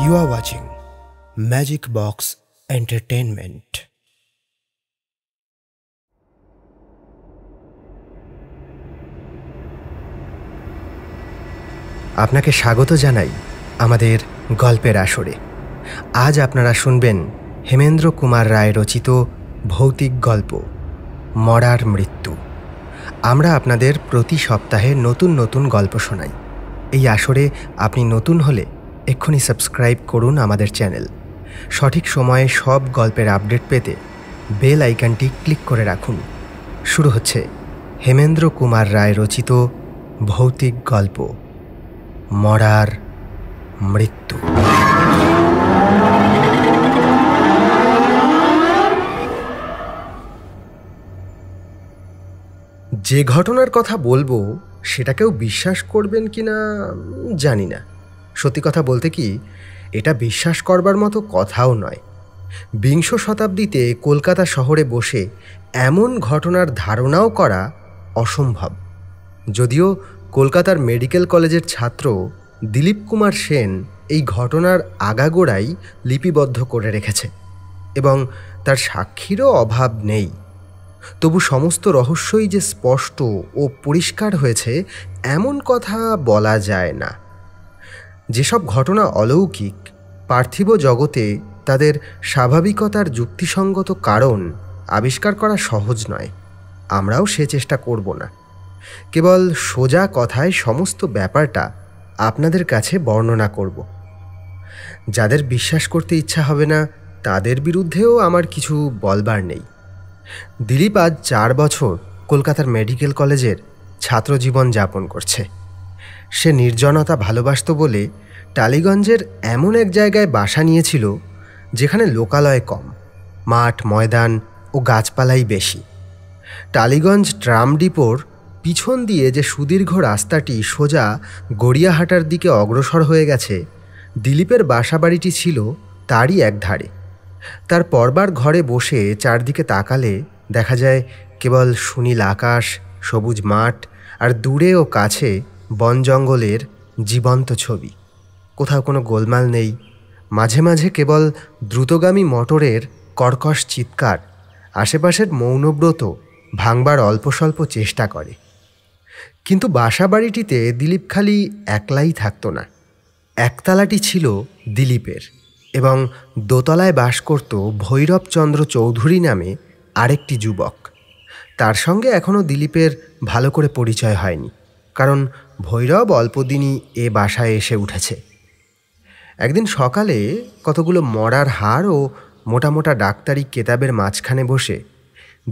You are watching Magic Box Entertainment. আপনাকে স্বাগত জানাই আমাদের গল্পের আসরে। আজ আপনারা শুনবেন হেমেন্দ্র কুমার রায় রচিত ভৌতিক গল্প মরার মৃত্যু। আমরা আপনাদের প্রতি সপ্তাহে নতুন নতুন গল্প শোনাই। এই আসরে আপনি নতুন হলে এক্ষুনি সাবস্ক্রাইব করুন আমাদের চ্যানেল। সঠিক সময়ে সব গল্পের আপডেট পেতে বেল আইকনটি ক্লিক করে রাখুন। শুরু হচ্ছে হেমেন্দ্র কুমার রায় রচিত ভৌতিক গল্প মরার মৃত্যু। যে ঘটনার কথা বলবো সেটা কেউ বিশ্বাস করবেন কিনা জানি না। সত্যি কথা বলতে কি, এটা বিশ্বাস করবার মতো কথাও নয়। বিংশ শতাব্দীতে কলকাতা শহরে বসে এমন ঘটনার ধারণাও করা অসম্ভব। যদিও কলকাতার মেডিকেল কলেজের ছাত্র দিলীপ কুমার সেন এই ঘটনার আগাগোড়াই লিপিবদ্ধ করে রেখেছে এবং তার সাক্ষীরও অভাব নেই, তবু সমস্ত রহস্যই যে স্পষ্ট ও পরিষ্কার হয়েছে এমন কথা বলা যায় না। যেসব ঘটনা অলৌকিক, পার্থিব জগতে তাদের স্বাভাবিকতার যুক্তিসঙ্গত কারণ আবিষ্কার করা সহজ নয়। আমরাও সে চেষ্টা করব না। কেবল সোজা কথায় সমস্ত ব্যাপারটা আপনাদের কাছে বর্ণনা করব। যাদের বিশ্বাস করতে ইচ্ছা হবে না তাদের বিরুদ্ধেও আমার কিছু বলবার নেই। দিলীপ আজ 4 বছর কলকাতার মেডিকেল কলেজের ছাত্রজীবন যাপন করছে। সে নির্জনতা ভালোবাসত বলে টালিগঞ্জের এমন এক জায়গায় বাসা নিয়েছিল যেখানে লোকালয় কম, মাঠ ময়দান ও গাছপালাই বেশি। টালিগঞ্জ ট্রাম ডিপোর পিছন দিয়ে যে সুদীর্ঘ রাস্তাটি সোজা গড়িয়াহাটার দিকে অগ্রসর হয়ে গেছে, দিলীপের বাসাবাড়িটি ছিল তারই এক ধারে। তার পরবার ঘরে বসে চারদিকে তাকালে দেখা যায় কেবল সুনীল আকাশ, সবুজ মাঠ আর দূরে ও কাছে বন জঙ্গলের জীবন্ত ছবি। কোথাও কোনো গোলমাল নেই। মাঝে মাঝে কেবল দ্রুতগামী মোটরের কর্কশ চিৎকার আশেপাশের মৌনব্রত ভাঙবার অল্প স্বল্প চেষ্টা করে। কিন্তু বাসাবাড়িটিতে দিলীপ খালি একলাই থাকত না। একতলাটি ছিল দিলীপের এবং দোতলায় বাস করত ভৈরবচন্দ্র চৌধুরী নামে আরেকটি যুবক। তার সঙ্গে এখনও দিলীপের ভালো করে পরিচয় হয়নি, কারণ ভৈরব অল্পদিনই এ বাসায় এসে উঠেছে। একদিন সকালে কতগুলো মরার হাড় ও মোটা মোটা ডাক্তারি কেতাবের মাঝখানে বসে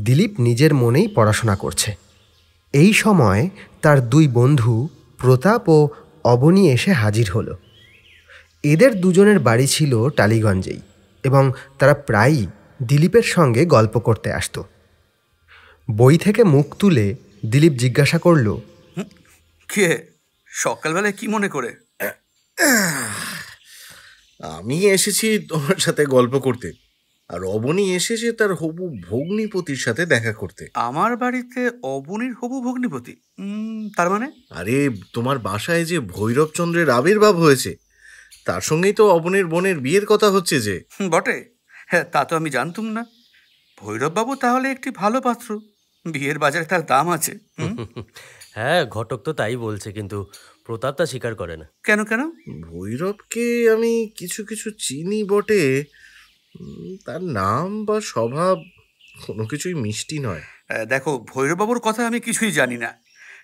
দিলীপ নিজের মনেই পড়াশোনা করছে। এই সময় তার 2 বন্ধু প্রতাপ ও অবনী এসে হাজির হলো। এদের দুজনের বাড়ি ছিল টালিগঞ্জেই এবং তারা প্রায়ই দিলীপের সঙ্গে গল্প করতে আসত। বই থেকে মুখ তুলে দিলীপ জিজ্ঞাসা করল, কে সকালবেলায় কি মনে করে? আমি এসেছি তোমার সাথে গল্প করতে, আর অবনী এসেছে তার হবু ভগ্নিপতির সাথে দেখা করতে। আমার বাড়িতে অবনীর হবু ভগ্নিপতি? তার মানে? আরে, তোমার বাসায় যে ভৈরবচন্দ্রের আবির্ভাব হয়েছে তার সঙ্গেই তো অবনীর বোনের বিয়ের কথা হচ্ছে যে। বটে, হ্যাঁ, তা তো আমি জানতুম না। ভৈরববাবু তাহলে একটি ভালো পাত্র, বিয়ের বাজারে তার দাম আছে। হ্যাঁ, ঘটক তো তাই বলছে, কিন্তু প্রতাপ তা স্বীকার করে না। কেন কেন? ভৈরবকে আমি কিছু কিছু চিনি বটে, তার নাম বা স্বভাব কোনো কিছুই মিষ্টি নয়। দেখো, ভৈরববাবুর কথা আমি কিছুই জানি না,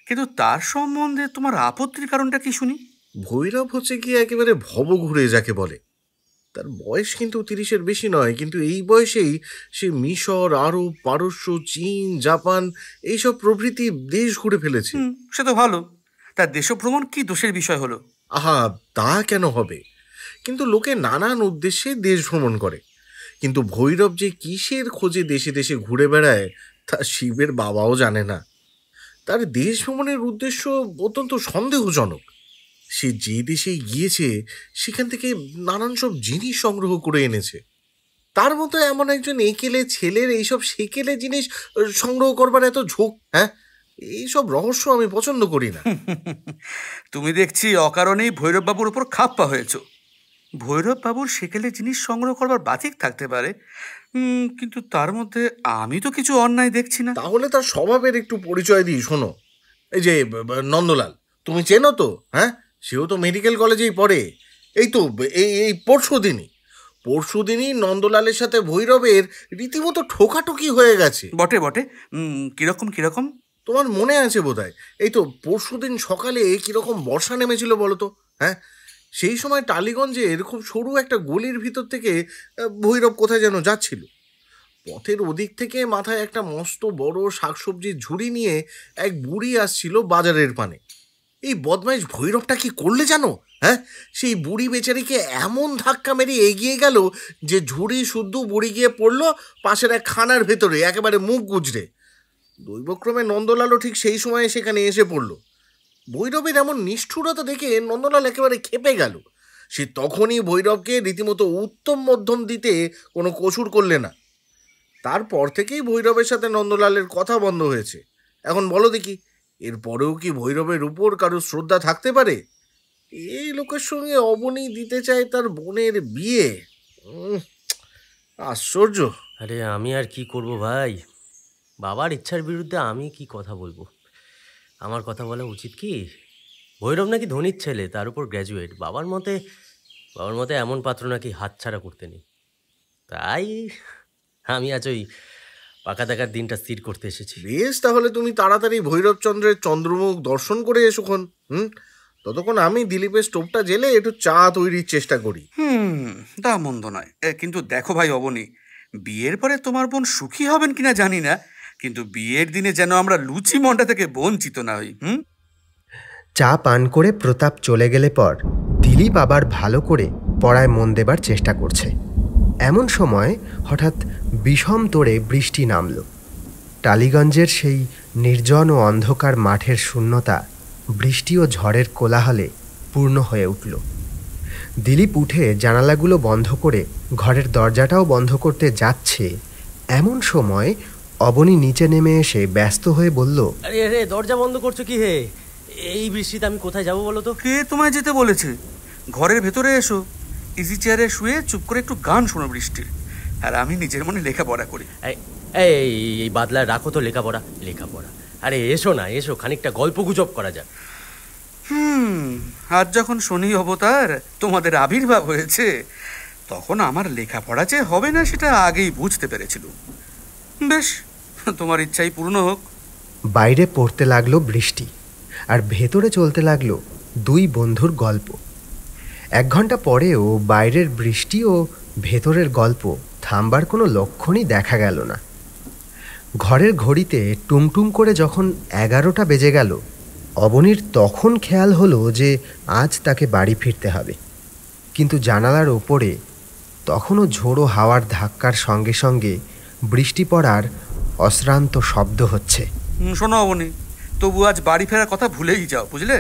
কিন্তু তার সম্বন্ধে তোমার আপত্তির কারণটা কি শুনি। ভৈরব হচ্ছে কি একেবারে ভবঘুরে যাকে বলে। তার বয়স কিন্তু 30-এর বেশি নয়, কিন্তু এই বয়সেই সে মিশর, আরব, পারস্য, চীন, জাপান এইসব প্রভৃতি দেশ ঘুরে ফেলেছে। সে তো ভালো। তার দেশভ্রমণ কি দোষের বিষয় হলো? আহা, তা কেন হবে? কিন্তু লোকে নানান উদ্দেশ্যে দেশ ভ্রমণ করে, কিন্তু ভৈরব যে কিসের খোঁজে দেশে দেশে ঘুরে বেড়ায় তা শিবের বাবাও জানে না। তার দেশ ভ্রমণের উদ্দেশ্য অত্যন্ত সন্দেহজনক। সে যে দেশে গিয়েছে সেখান থেকে নানান সব জিনিস সংগ্রহ করে এনেছে। তার মতো এমন একজন একেলে ছেলের এইসব সেকেলে জিনিস সংগ্রহ করবার এত ঝোঁক, হ্যাঁ, এইসব রহস্য আমি পছন্দ করি না। তুমি দেখছি অকারণেই ভৈরববাবুর উপর খাপ্পা হয়েছ। ভৈরব বাবুর সেকেলে জিনিস সংগ্রহ করবার বাতিক থাকতে পারে, কিন্তু তার মধ্যে আমি তো কিছু অন্যায় দেখছি না। তাহলে তার স্বভাবের একটু পরিচয় দিই, শোনো। এই যে নন্দলাল, তুমি চেনো তো? হ্যাঁ, সেও তো মেডিকেল কলেজেই পড়ে। এই তো এই এই পরশুদিনই নন্দলালের সাথে ভৈরবের রীতিমতো ঠোকাঠুকি হয়ে গেছে। বটে বটে। কিরকম কিরকম? তোমার মনে আছে বোধহয়। এই তো পরশুদিন সকালে কিরকম বর্ষা নেমেছিল বলো তো? হ্যাঁ, সেই সময় টালিগঞ্জের খুব সরু একটা গলির ভিতর থেকে ভৈরব কোথায় যেন যাচ্ছিল। পথের ওদিক থেকে মাথায় একটা মস্ত বড় শাকসবজির ঝুড়ি নিয়ে এক বুড়ি আসছিল বাজারের পানে। এই বদমাইশ ভৈরবটা কি করলে জানো? হ্যাঁ, সেই বুড়ি বেচারিকে এমন ধাক্কা মেরে এগিয়ে গেল যে ঝুড়ি শুদ্ধ বুড়ি গিয়ে পড়লো পাশের এক খানার ভেতরে, একেবারে মুখ গুজরে। দৈবক্রমে নন্দলালও ঠিক সেই সময়ে সেখানে এসে পড়ল। ভৈরবের এমন নিষ্ঠুরতা দেখে নন্দলাল একেবারে ক্ষেপে গেল। সে তখনই ভৈরবকে রীতিমতো উত্তম মধ্যম দিতে কোনো কসুর করলে না। তারপর থেকেই ভৈরবের সাথে নন্দলালের কথা বন্ধ হয়েছে। এখন বলো দেখি, এরপরেও কি ভৈরবের উপর কারো শ্রদ্ধা থাকতে পারে? এই লোকের সঙ্গে অবনী দিতে চায় তার বোনের বিয়ে। আশ্চর্য। আরে আমি আর কি করব ভাই, বাবার ইচ্ছার বিরুদ্ধে আমি কি কথা বলবো? আমার কথা বলা উচিত কি? ভৈরব নাকি ধনীর ছেলে, তার উপর গ্র্যাজুয়েট। বাবার মতে এমন পাত্র নাকি হাতছাড়া করতে নেই। তাই আমি আজ ওই পাকা দেখার দিনটা স্থির করতে এসেছি। বেশ, তাহলে তুমি তাড়াতাড়ি ভৈরবচন্দ্রের চন্দ্রমুখ দর্শন করে এসোখন। ততক্ষণ আমি দিলীপের স্টোভটা জেলে একটু চা তৈরির চেষ্টা করি। তা মন্দ নয়। কিন্তু দেখো ভাই অবনী, বিয়ের পরে তোমার বোন সুখী হবেন কিনা জানি না, কিন্তু বিয়ের দিনে যেন আমরা লুচি মন্ডা থেকে বঞ্চিত না হই। চা পান করে প্রতাপ চলে গেলে পর দিলীপ আবার ভালো করে পড়ায় মন দেবার চেষ্টা করছে। এমন সময় হঠাৎ বিষম তোড়ে বৃষ্টি নামল। টালিগঞ্জের সেই নির্জন ও অন্ধকার মাঠের শূন্যতা বৃষ্টি ও ঝড়ের কোলাহলে পূর্ণ হয়ে উঠল। দিলীপ উঠে জানালাগুলো বন্ধ করে ঘরের দরজাটাও বন্ধ করতে যাচ্ছে, এমন সময় অবনী নিচে নেমে এসে ব্যস্ত হয়ে বলল, আরে আরে, দরজা বন্ধ করছো কি হে? এই বৃষ্টিতে আমি কোথায় যাবো বলো তো? কে তোমায় যেতে বলেছে? ঘরের ভেতরে এসো, ইজি চেয়ারে শুয়ে চুপ করে একটু গান শোনো বৃষ্টির, আর আমি নিজের মনে লেখাপড়া করি। এই এই বাদলায় রাখো তো লেখাপড়া। আরে এসো না, এসো, খানিকটা গল্প গুজব করা যাক। আজ যখন শনি অবতার তোমাদের আবির্ভাব হয়েছে, তখন আমার লেখাপড়া যে হবে না সেটা আগেই বুঝতে পেরেছিল। বেশ, তোমার ইচ্ছাই পূর্ণ হোক। বাইরে পড়তে লাগলো বৃষ্টি, আর ভেতরে চলতে লাগলো দুই বন্ধুর গল্প। 1 ঘন্টা পরেও বাইরের বৃষ্টি ও ভেতরের গল্প থামবার কোনো লক্ষণই দেখা গেল না। ঘরের ঘড়িতে টুংটুং করে যখন 11টা বেজে গেল, অবনীর তখন খেয়াল হলো যে আজ তাকে বাড়ি ফিরতে হবে। কিন্তু জানালার ওপরে তখনও ঝোড়ো হাওয়ার ধাক্কার সঙ্গে সঙ্গে বৃষ্টি পড়ার অশ্রান্ত শব্দ হচ্ছে। শোনো অবনী, তবু আজ বাড়ি ফেরার কথা ভুলেই যাও, বুঝলে?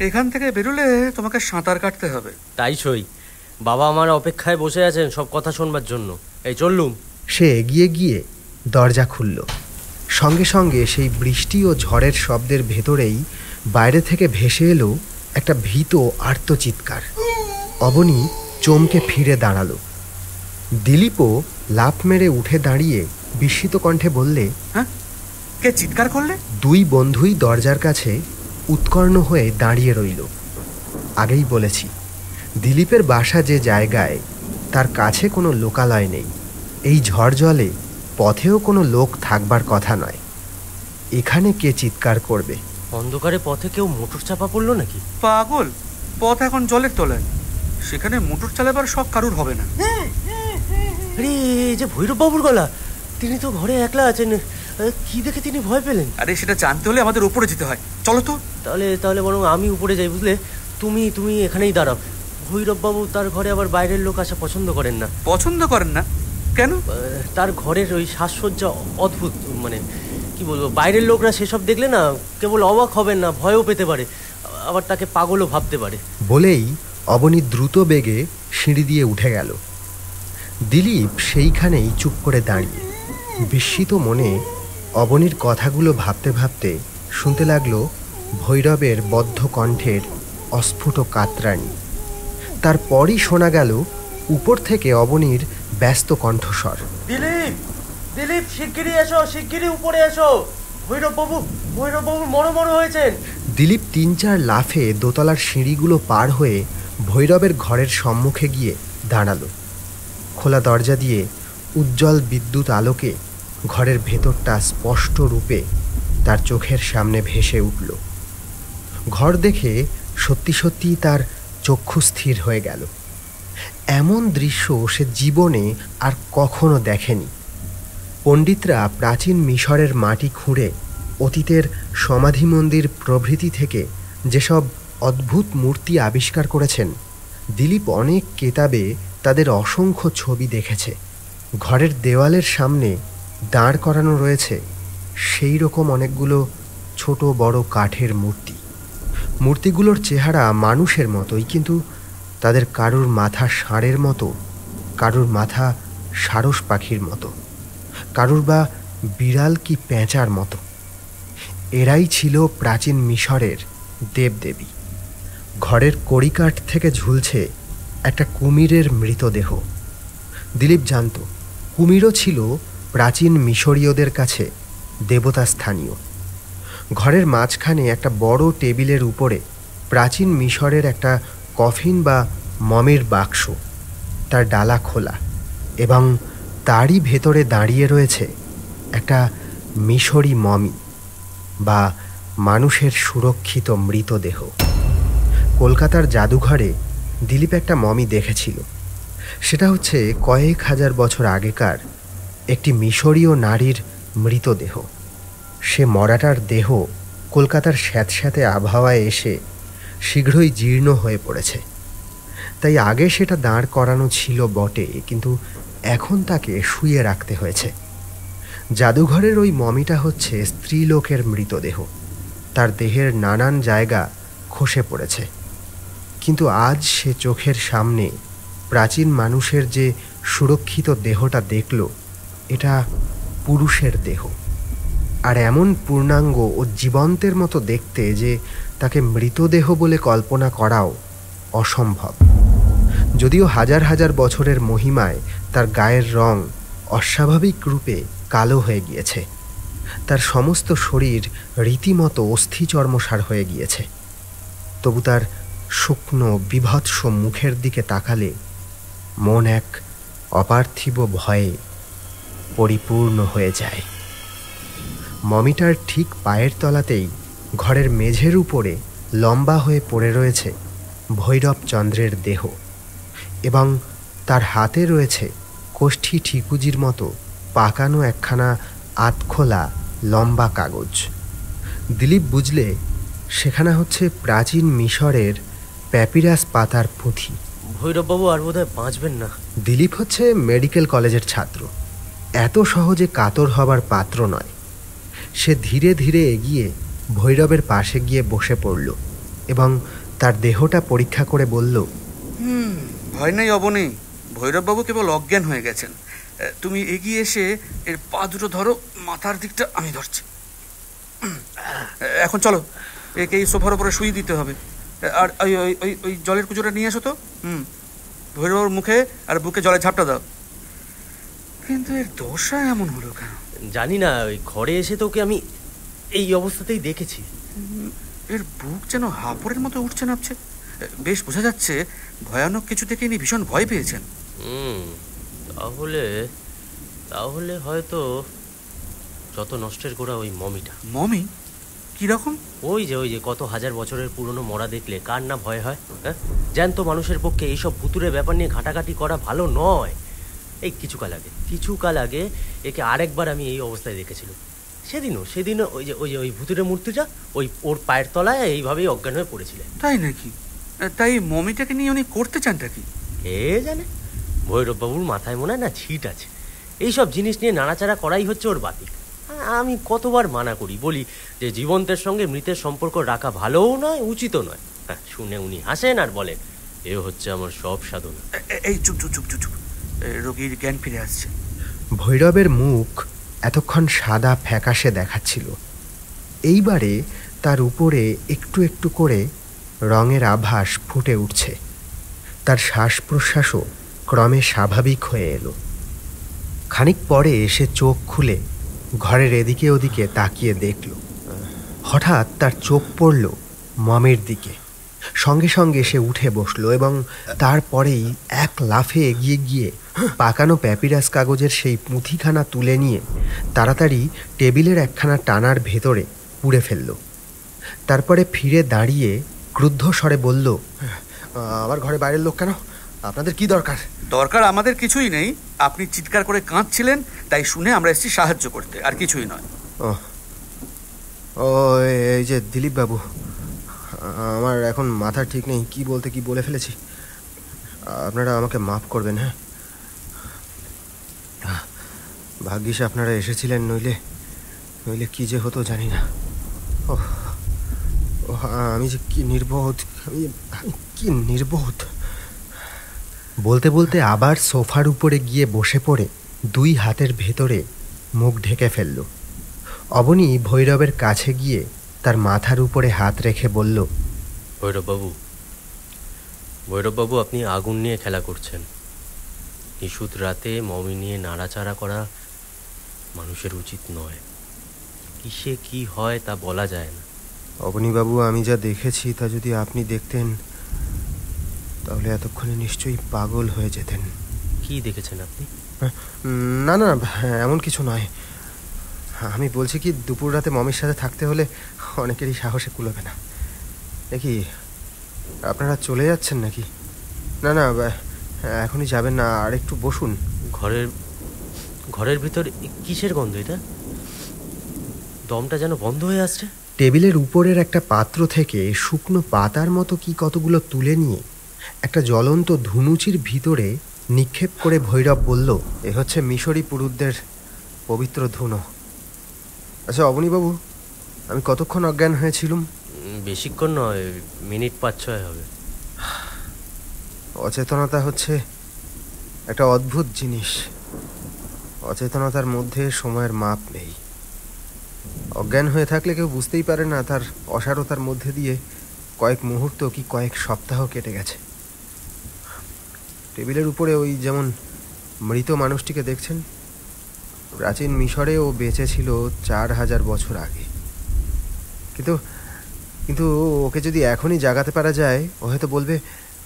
এখান থেকে বেরোলে তোমাকে সাঁতার কাটতে হবে। তাই সই, বাবা আমার অপেক্ষায় বসে আছেন সব কথা শোনবার জন্য। এই চললুম। সে এগিয়ে গিয়ে দরজা খুলল। সঙ্গে সঙ্গে সেই বৃষ্টি ও ঝড়ের শব্দের ভেতরেই বাইরে থেকে ভেসে এলো একটা ভীত আর্তচিৎকার। অবনী চমকে ফিরে দাঁড়ালো। দিলীপও লাফ মেরে উঠে দাঁড়িয়ে বিস্মিত কণ্ঠে বললে, হ্যাঁ, কে চিৎকার করলে? দুই বন্ধুই দরজার কাছে উৎকর্ণ হয়ে দাঁড়িয়ে রইল। আগেই বলেছি, দিলীপের বাসা যে জায়গায়, তার কাছে কোনো লোকালয় নেই। এই ঝড় জলে পথেও কোনো লোক থাকবার কথা নয়। এখানে কে চিৎকার করবে? অন্ধকারে পথে কেউ মোটর চাপা পড়লো নাকি? পাগল, পথ এখন জলের তলায়, সেখানে মোটর চালাবার শখ কারুর হবে না। আরে এই যে ভৈরব বাবুর গলা, তিনি তো ঘরে একলা আছেন। কি দেখে তিনি ভয় পেলেন? আরে সেটা জানতে হলে আমাদের উপরে যেতে হয়, চলো তো। তাহলে বরং আমি উপরে যাই, বুঝলে? তুমি এখানেই দাঁড়াও। ভৈরব বাবু তার ঘরে আবার বাইরের লোক আসা পছন্দ করেন না। পছন্দ করেন না কেন? তার ঘরের ওই সাজসজ্জা অদ্ভুত, মানে কি বলবো, বাইরের লোকরা সেসব দেখলে না কেবল অবাক হবেন না, ভয়ও পেতে পারে, আবার তাকে পাগলও ভাবতে পারে। বলেই অবনী দ্রুত বেগে সিঁড়ি দিয়ে উঠে গেল। দিলীপ সেইখানেই চুপ করে দাঁড়িয়ে বিস্মিত মনে অবনীর কথাগুলো ভাবতে ভাবতে শুনতে লাগলো ভৈরবের বদ্ধ কণ্ঠের অস্ফুট কাতরানি। তারপরই শোনা গেল উপর থেকে অবনীর ব্যস্ত কণ্ঠস্বর। দিলীপ, দিলীপ, শিগগিরই এসো, শিগগিরই উপরে এসো। ভৈরববাবু মরমর হয়েছেন। দিলীপ ৩-৪ লাফে দোতলার সিঁড়িগুলো পার হয়ে ভৈরবের ঘরের সম্মুখে গিয়ে দাঁড়ালো। খোলা দরজা দিয়ে উজ্জ্বল বিদ্যুৎ আলোকে ঘরের ভেতরটা স্পষ্ট রূপে তার চোখের সামনে ভেসে উঠল। ঘর দেখে সত্যি সত্যি তার চক্ষু স্থির হয়ে গেল। এমন দৃশ্য সে জীবনে আর কখনো দেখেনি। পণ্ডিতরা প্রাচীন মিশরের মাটি খুঁড়ে অতীতের সমাধি মন্দির প্রভৃতি থেকে যেসব অদ্ভুত মূর্তি আবিষ্কার করেছেন, দিলীপ অনেক কেতাবে তাদের অসংখ্য ছবি দেখেছে। ঘরের দেওয়ালের সামনে দাঁড় করানো রয়েছে সেই রকম অনেকগুলো ছোট বড় কাঠের মূর্তি। মূর্তিগুলোর চেহারা মানুষের মতোই, কিন্তু তাদের কারুর মাথা ষাঁড়ের মতো, কারুর মাথা সারস পাখির মতো, কারুর বা বিড়াল কি পেঁচার মতো। এরাই ছিল প্রাচীন মিশরের দেবদেবী। ঘরের কড়িকাঠ থেকে ঝুলছে একটা কুমিরের মৃতদেহ। দিলীপ জানত কুমিরও ছিল প্রাচীন মিশরীয়দের কাছে দেবতা স্থানীয়। ঘরের মাঝখানে একটা বড় টেবিলের উপরে প্রাচীন মিশরের একটা কফিন বা মমির বাক্স, তার ডালা খোলা, এবং তারই ভেতরে দাঁড়িয়ে রয়েছে একটা মিশরী মমি বা মানুষের সুরক্ষিত মৃতদেহ। কলকাতার জাদুঘরে দিলীপ একটা মমি দেখেছিল। সেটা হচ্ছে কয়েক হাজার বছর আগেকার একটি মিশরীয় নারীর মৃতদেহ। সে মরাটার দেহ কলকাতার স্যাঁতস্যাঁতে আবহাওয়ায় এসে শীঘ্রই জীর্ণ হয়ে পড়েছে। তাই আগে সেটা দাঁড় করানো ছিল বটে, কিন্তু এখন তাকে শুয়ে রাখতে হয়েছে। জাদুঘরের ওই মমিটা হচ্ছে স্ত্রীলোকের মৃতদেহ। তার দেহের নানান জায়গা খসে পড়েছে, কিন্তু আজ সে চোখের সামনে প্রাচীন মানুষের যে সুরক্ষিত দেহটা দেখল, এটা পুরুষের দেহ, আর এমন পূর্ণাঙ্গ ও জীবন্তের মতো দেখতে যে তাকে মৃতদেহ বলে কল্পনা করাও অসম্ভব। যদিও হাজার হাজার বছরের মহিমায় তার গায়ের রং অস্বাভাবিক রূপে কালো হয়ে গিয়েছে, তার সমস্ত শরীর রীতিমতো অস্থিচর্মসার হয়ে গিয়েছে, তবু তার শুকনো বিভৎস মুখের দিকে তাকালে মন এক অপার্থিব ভয়ে পরিপূর্ণ হয়ে যায়। মমিটার ঠিক পায়ের তলাতেই ঘরের মেঝের উপরে লম্বা হয়ে পড়ে রয়েছে ভৈরবচন্দ্রের দেহ, এবং তার হাতে রয়েছে কোষ্ঠী ঠিকুজির মতো পাকানো একখানা আতখোলা লম্বা কাগজ। দিলীপ বুঝলে সেখানে হচ্ছে প্রাচীন মিশরের প্যাপিরাস পাতার পুঁথি। ভৈরববাবু আর বোধহয় বাঁচবেন না। দিলীপ হচ্ছে মেডিকেল কলেজের ছাত্র, এত সহজে কাতর হবার পাত্র নয়। সে ধীরে ধীরে এগিয়ে ভৈরবের পাশে গিয়ে বসে পড়ল এবং তার দেহটা পরীক্ষা করে বলল, ভয় নেই অবনী, ভৈরববাবু কেবল অজ্ঞান হয়ে গেছেন। তুমি এগিয়ে এসে এর পা দুটো ধরো, মাথার দিকটা আমি ধরছি। এখন চলো, একে এই সোফার উপরে শুয়ে দিতে হবে। আর ওই ওই ওই জলের কুচোটা নিয়ে আসো তো। ভৈরববাবুর মুখে আর বুকে জলে ঝাপটা দাও। কিন্তু এর দোষা এমন হলো কেন জানি না। ওই ঘরে এসে তোকে আমি এই অবস্থাতেই দেখেছি। এর বুক যেন হাঁপড়ের মতো উঠছে নামছে। বেশ বোঝা যাচ্ছে ভয়ানক কিছু থেকে ইনি ভীষণ ভয় পেয়েছেন। তাহলে তাহলে হয়তো যত নষ্টের গোড়া ওই মমিটা। মমি কিরকম? ওই যে কত হাজার বছরের পুরনো মরা দেখলে কার না ভয় হয়? হ্যাঁ, জ্যান্ত মানুষের পক্ষে এইসব ভুতুরে ব্যাপার নিয়ে ঘাটাঘাটি করা ভালো নয়। এই কিছুকাল আগে একে আরেকবার আমি এই অবস্থায় দেখেছিলাম। সেদিনও ওই ভুতুরে মূর্তিটা ওর পায়ের তলায় এইভাবেই অজ্ঞান হয়ে পড়েছিলেন। তাই নাকি? তাই মমিটাকে নিয়ে উনি করতে চানটা কি? কে জানে। ভৈরববাবুর মাথায় মনে হয় না ছিট আছে। এইসব জিনিস নিয়ে নাড়াচাড়া করাই হচ্ছে ওর বাতিক। আমি কতবার মানা করি, বলি যে জীবন্তের সঙ্গে মৃতের সম্পর্ক রাখা ভালোও নয়, উচিতও নয়। হ্যাঁ, শুনে উনি হাসেন আর বলেন, এ হচ্ছে আমার সব সাধনা। এই চুপ চুপ চুপ চুপ, রোগীর জ্ঞান ফিরে আসছে। ভৈরবের মুখ এতক্ষণ সাদা ফ্যাকাশে দেখাচ্ছিল, এইবারে তার উপরে একটু একটু করে রঙের আভাস ফুটে উঠছে। তার শ্বাস প্রশ্বাসও ক্রমে স্বাভাবিক হয়ে এলো। খানিক পরে সে চোখ খুলে ঘরের এদিকে ওদিকে তাকিয়ে দেখল। হঠাৎ তার চোখ পড়ল মমের দিকে। সঙ্গে সঙ্গে সে উঠে বসলো এবং তারপরেই এক লাফে এগিয়ে গিয়ে পাকানো প্যাপিরাস কাগজের সেই পুঁথিখানা তুলে নিয়ে তাড়াতাড়ি টেবিলের একখানা টানার ভেতরে পুড়ে ফেলল। তারপরে ফিরে দাঁড়িয়ে ক্রুদ্ধ স্বরে বলল, আমার ঘরে বাইরের লোক কেন? আপনাদের কি দরকার? দরকার আমাদের কিছুই নেই। আপনি চিৎকার করে কাঁদছিলেন, তাই শুনে আমরা এসেছি সাহায্য করতে, আর কিছুই নয়। ও এই যে দিলীপ বাবু, আমার এখন মাথা ঠিক নেই, কি বলতে কি বলে ফেলেছি। আপনারা আমাকে মাফ করবেন। হ্যাঁ, ভাগ্যিস আপনারা এসেছিলেন, নইলে নইলে কি যে হতো জানি না। ও আমি যে কি নির্বোধ, আমি কি নির্বোধ। বলতে বলতে আবার সোফার উপরে গিয়ে বসে পড়ে দুই হাতের ভেতরে মুখ ঢেকে ফেলল। অবনী ভৈরবের কাছে গিয়ে তার মাথার উপরে হাত রেখে বলল, ভৈরববাবু, আপনি আগুন নিয়ে খেলা করছেন। নিশুত রাতে মমি নিয়ে নাড়াচাড়া করা মানুষের উচিত নয়। কিসে কি হয় তা বলা যায় না। অবনীবাবু, আমি যা দেখেছি তা যদি আপনি দেখতেন তাহলে এতক্ষণে নিশ্চয়ই পাগল হয়ে যেতেন। কি দেখেছেন আপনি? না না, এমন কিছু নয়। আমি বলছি কি, দুপুর রাতে মমির সাথে থাকতে হলে অনেকেরই সাহসে কুলোবে না। দেখি আপনারা চলে যাচ্ছেন নাকি? না না, এখনই যাবেন না, আর একটু বসুন। ঘরের ভিতর কিসের গন্ধ এটা? দমটা যেন বন্ধ হয়ে আসছে। টেবিলের উপরের একটা পাত্র থেকে শুকনো পাতার মতো কি কতগুলো তুলে নিয়ে একটা জ্বলন্ত ধুনুচির ভিতরে নিক্ষেপ করে ভৈরব বলল, এ হচ্ছে মিশরী পুরুষদের পবিত্র ধুনো। আচ্ছা অবনীবাবু, আমি কতক্ষণ অজ্ঞান হয়েছিলুম? বেশিক্ষণ নয়, মিনিট 5-6 হবে। অচেতনতা হচ্ছে একটা অদ্ভুত জিনিস। অচেতনতার মধ্যে সময়ের মাপ নেই। অজ্ঞান হয়ে থাকলে কেউ বুঝতেই পারে না তার অসারতার মধ্যে দিয়ে কয়েক মুহূর্ত কি কয়েক সপ্তাহ কেটে গেছে। টেবিলের উপরে ওই যেমন মৃত মানুষটিকে দেখছেন, প্রাচীন মিশরে ও বেঁচে ছিল 4000 বছর আগে। কিন্তু কিন্তু ওকে যদি এখনই জাগাতে পারা যায়, ও হয়তো বলবে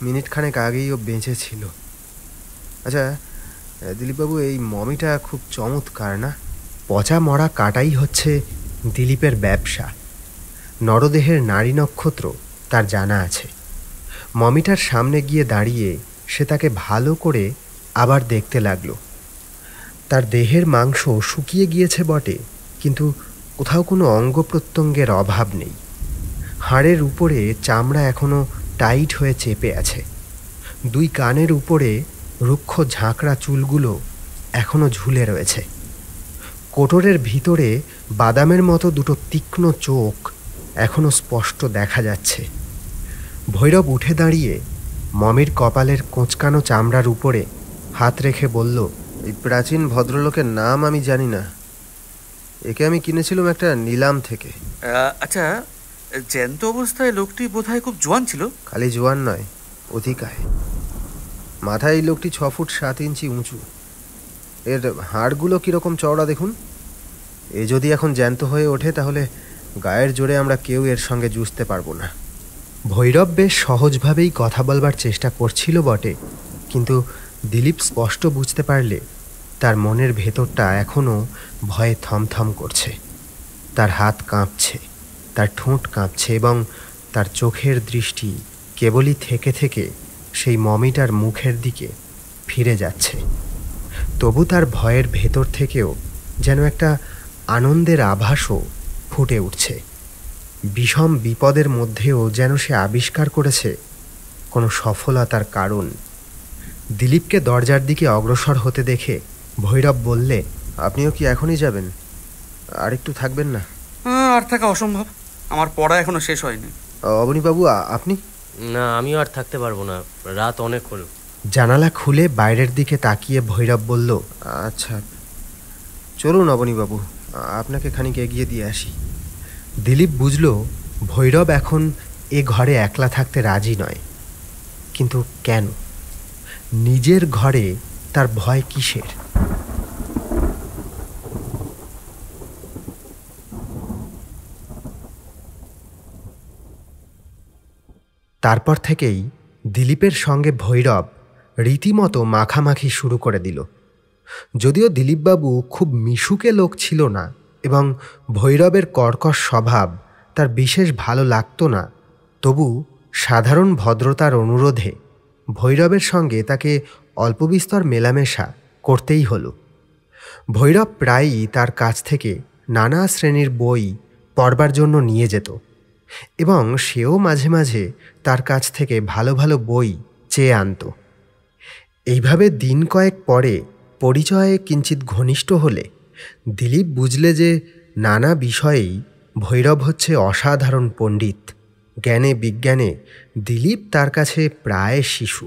মিনিট খানেক আগেই ও বেঁচে ছিল। আচ্ছা দিলীপবাবু, এই মমিটা খুব চমৎকার না? পচা মরা কাটাই হচ্ছে দিলীপের ব্যবসা। নরদেহের নারী নক্ষত্র তার জানা আছে। মমিটার সামনে গিয়ে দাঁড়িয়ে সে তাকে ভালো করে আবার দেখতে লাগলো। তার দেহের মাংস শুকিয়ে গিয়েছে বটে, কিন্তু কোথাও কোনো অঙ্গ প্রত্যঙ্গের অভাব নেই। হাড়ের উপরে চামড়া এখনো টাইট হয়ে চেপে আছে। দুই কানের উপরে রুক্ষ ঝাঁকড়া চুলগুলো এখনো ঝুলে রয়েছে। কোটরের ভিতরে বাদামের মতো দুটো তীক্ষ্ণ চোখ এখনো স্পষ্ট দেখা যাচ্ছে। ভৈরব উঠে দাঁড়িয়ে মমির কপালের কোঁচকানো চামড়ার উপরে হাত রেখে বলল, এই প্রাচীন ভদ্রলোকের নাম আমি জানি না। একে আমি কিনেছিলাম একটা নিলাম থেকে। আচ্ছা, জ্যান্ত অবস্থায় লোকটি বোধহয় খুব জোয়ান ছিল। খালি জোয়ান নয়, অধিকায়। মাথায় এই লোকটি 6 ফুট 7 ইঞ্চি উঁচু। এর হাড়গুলো কীরকম চওড়া দেখুন। এ যদি এখন জ্যান্ত হয়ে ওঠে তাহলে গায়ের জোরে আমরা কেউ এর সঙ্গে জুঝতে পারবো না। ভৈরব বেশ সহজভাবেই কথা বলবার চেষ্টা করছিল বটে, কিন্তু দিলীপ স্পষ্ট বুঝতে পারলে তার মনের ভেতরটা এখনও ভয়ে থমথম করছে। তার হাত কাঁপছে, তার ঠোঁট কাঁপছে এবং তার চোখের দৃষ্টি কেবলই থেকে থেকে সেই মমিটার মুখের দিকে ফিরে যাচ্ছে। তবু তার ভয়ের ভেতর থেকেও যেন একটা আনন্দের আভাসও ফুটে উঠছে। বিষম বিপদের মধ্যেও যেন সে আবিষ্কার করেছে কোনো সফলতার কারণ। দিলীপকে দরজার দিকে অগ্রসর হতে দেখে ভৈরব বললে, আপনিও কি এখনই যাবেন? আর একটু থাকবেন না? আর থাকা অসম্ভব, আমার পড়া এখনো শেষ হয়নি। অবনীবাবু, আপনি? না, আমিও আর থাকতে পারবো না, রাত অনেক হলো। জানালা খুলে বাইরের দিকে তাকিয়ে ভৈরব বলল, আচ্ছা চলুন অবনীবাবু, আপনাকে খানিক এগিয়ে দিয়ে আসি। দিলীপ বুঝল ভৈরব এখন এ ঘরে একলা থাকতে রাজি নয়। কিন্তু কেন? নিজের ঘরে তার ভয় কিসের? তারপর থেকেই দিলীপের সঙ্গে ভৈরব রীতিমতো মাখামাখি শুরু করে দিল। যদিও দিলীপবাবু খুব মিশুকে লোক ছিল না এবং ভৈরবের কর্কশ স্বভাব তার বিশেষ ভালো লাগতো না, তবু সাধারণ ভদ্রতার অনুরোধে ভৈরবের সঙ্গে তাকে অল্পবিস্তর মেলামেশা করতেই হলো। ভৈরব প্রায়ই তার কাছ থেকে নানা শ্রেণীর বই পড়বার জন্য নিয়ে যেত এবং সেও মাঝে মাঝে তার কাছ থেকে ভালো ভালো বই চেয়ে আনত। এইভাবে দিন কয়েক পরে পরিচয়ে কিঞ্চিত ঘনিষ্ঠ হলে দিলীপ বুঝলে যে নানা বিষয়েই ভৈরব হচ্ছে অসাধারণ পণ্ডিত। জ্ঞানে বিজ্ঞানে দিলীপ তার কাছে প্রায় শিশু।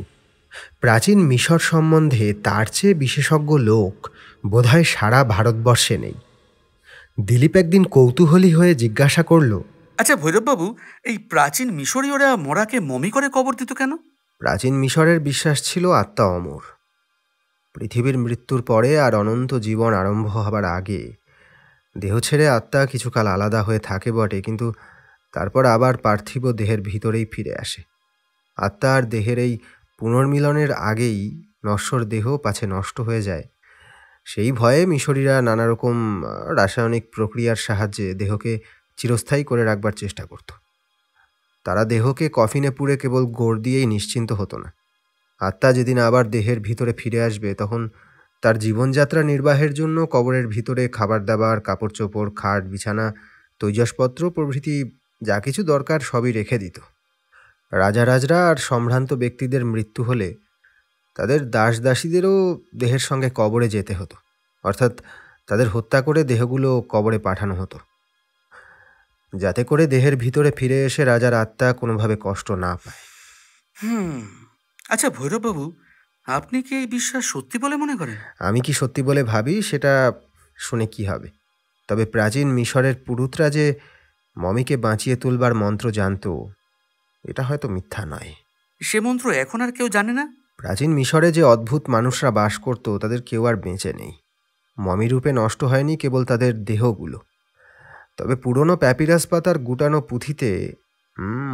প্রাচীন মিশর সম্বন্ধে তার চেয়ে বিশেষজ্ঞ লোক বোধহয় সারা ভারতবর্ষে নেই। দিলীপ একদিন কৌতূহলী হয়ে জিজ্ঞাসা করল, আচ্ছা ভৈরববাবু, এই প্রাচীন মিশরীয়রা মরাকে মমি করে কবর দিত কেন? প্রাচীন মিশরের বিশ্বাস ছিল আত্মা অমর। পৃথিবীর মৃত্যুর পরে আর অনন্ত জীবন আরম্ভ হবার আগে দেহ ছেড়ে আত্মা কিছুকাল আলাদা হয়ে থাকে বটে, কিন্তু তারপর আবার পার্থিব দেহের ভিতরেই ফিরে আসে। আত্মা আর দেহের এই পুনর্মিলনের আগেই নশ্বর দেহ পাছে নষ্ট হয়ে যায়, সেই ভয়ে মিশরীরা নানা রকম রাসায়নিক প্রক্রিয়ার সাহায্যে দেহকে চিরস্থায়ী করে রাখবার চেষ্টা করত। তারা দেহকে কফিনে পুড়ে কেবল গোড় দিয়েই নিশ্চিন্ত হতো না। আত্মা যেদিন আবার দেহের ভিতরে ফিরে আসবে তখন তার জীবনযাত্রা নির্বাহের জন্য কবরের ভিতরে খাবার দাবার, কাপড় চোপড়, খাট, বিছানা, তৈজসপত্র প্রভৃতি যা কিছু দরকার সবই রেখে দিত। রাজারাজরা আর সম্ভ্রান্ত ব্যক্তিদের মৃত্যু হলে তাদের দাস দাসীদেরও দেহের সঙ্গে কবরে যেতে হতো, অর্থাৎ তাদের হত্যা করে দেহগুলো কবরে পাঠানো হতো, যাতে করে দেহের ভিতরে ফিরে এসে রাজার আত্মা কোনোভাবে কষ্ট না পায়। আচ্ছা ভৈরববাবু, আপনি কি এই বিশ্বাস সত্যি বলে মনে করেন? আমি কি সত্যি বলে ভাবি সেটা শুনে কি হবে, তবে প্রাচীন মিশরের পুরুতরা যে মমিকে বাঁচিয়ে তুলবার মন্ত্র জানত, এটা হয়তো মিথ্যা নয়। সে মন্ত্র এখন আর কেউ জানে না? প্রাচীন মিশরে যে অদ্ভুত মানুষরা বাস করত তাদের কেউ আর বেঁচে নেই। মমি রূপে নষ্ট হয়নি কেবল তাদের দেহগুলো। তবে পুরনো প্যাপিরাস পাতার গুটানো পুঁথিতে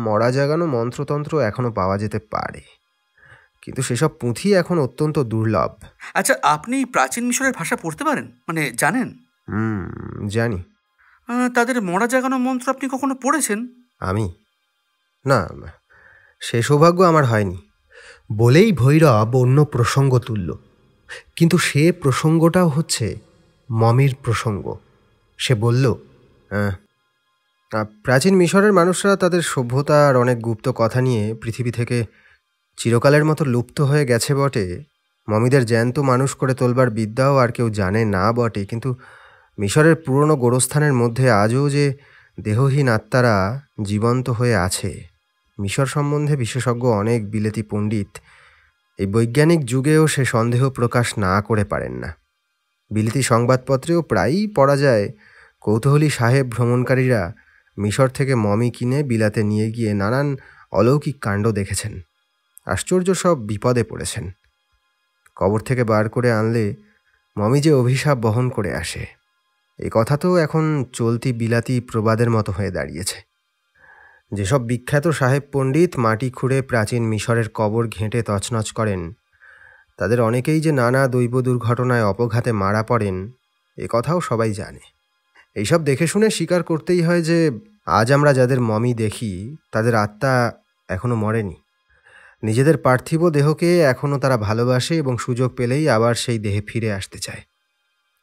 মরা জাগানো মন্ত্রতন্ত্র এখনও পাওয়া যেতে পারে, কিন্তু সেসব পুঁথি এখন অত্যন্ত দুর্লভ। আচ্ছা, আপনি প্রাচীন মিশরের ভাষা পড়তে পারেন, মানে জানেন? জানি। তাদের মরা জাগানো মন্ত্র আপনি কখনো পড়েছেন? আমি না, সে সৌভাগ্য আমার হয়নি। বলেই ভৈরব অন্য প্রসঙ্গ তুলল, কিন্তু সে প্রসঙ্গটাও হচ্ছে মমির প্রসঙ্গ। সে বলল, প্রাচীন মিশরের মানুষরা তাদের সভ্যতা আর অনেক গুপ্ত কথা নিয়ে পৃথিবী থেকে চিরকালের মতো লুপ্ত হয়ে গেছে বটে। মমিদের জ্যান্ত মানুষ করে তোলবার বিদ্যাও আর কেউ জানে না বটে, কিন্তু মিশরের পুরনো গোরস্থানের মধ্যে আজও যে দেহহীন আত্মারা জীবন্ত হয়ে আছে, মিশর সম্বন্ধে বিশেষজ্ঞ অনেক বিলেতি পণ্ডিত এই বৈজ্ঞানিক যুগেও সে সন্দেহ প্রকাশ না করে পারেন না। বিলেতি সংবাদপত্রেও প্রায়ই পড়া যায় কৌতূহলী সাহেব ভ্রমণকারীরা মিশর থেকে মমি কিনে বিলাতে নিয়ে গিয়ে নানান অলৌকিক কাণ্ড দেখেছেন, আশ্চর্য সব বিপদে পড়েছেন। কবর থেকে বার করে আনলে মমি যে অভিশাপ বহন করে আসে, এই কথা তো এখন চলতি বিলাতি প্রবাদের মতো হয়ে দাঁড়িয়েছে। যেসব বিখ্যাত সাহেব পণ্ডিত মাটি খুঁড়ে প্রাচীন মিশরের কবর ঘেঁটে তছনছ করেন, তাদের অনেকেই যে নানা দৈব দুর্ঘটনায় অপঘাতে মারা পড়েন, এ কথাও সবাই জানে। এইসব দেখে শুনে স্বীকার করতেই হয় যে আজ আমরা যাদের মমি দেখি তাদের আত্মা এখনও মরেনি। নিজেদের পার্থিব দেহকে এখনও তারা ভালোবাসে এবং সুযোগ পেলেই আবার সেই দেহে ফিরে আসতে চায়।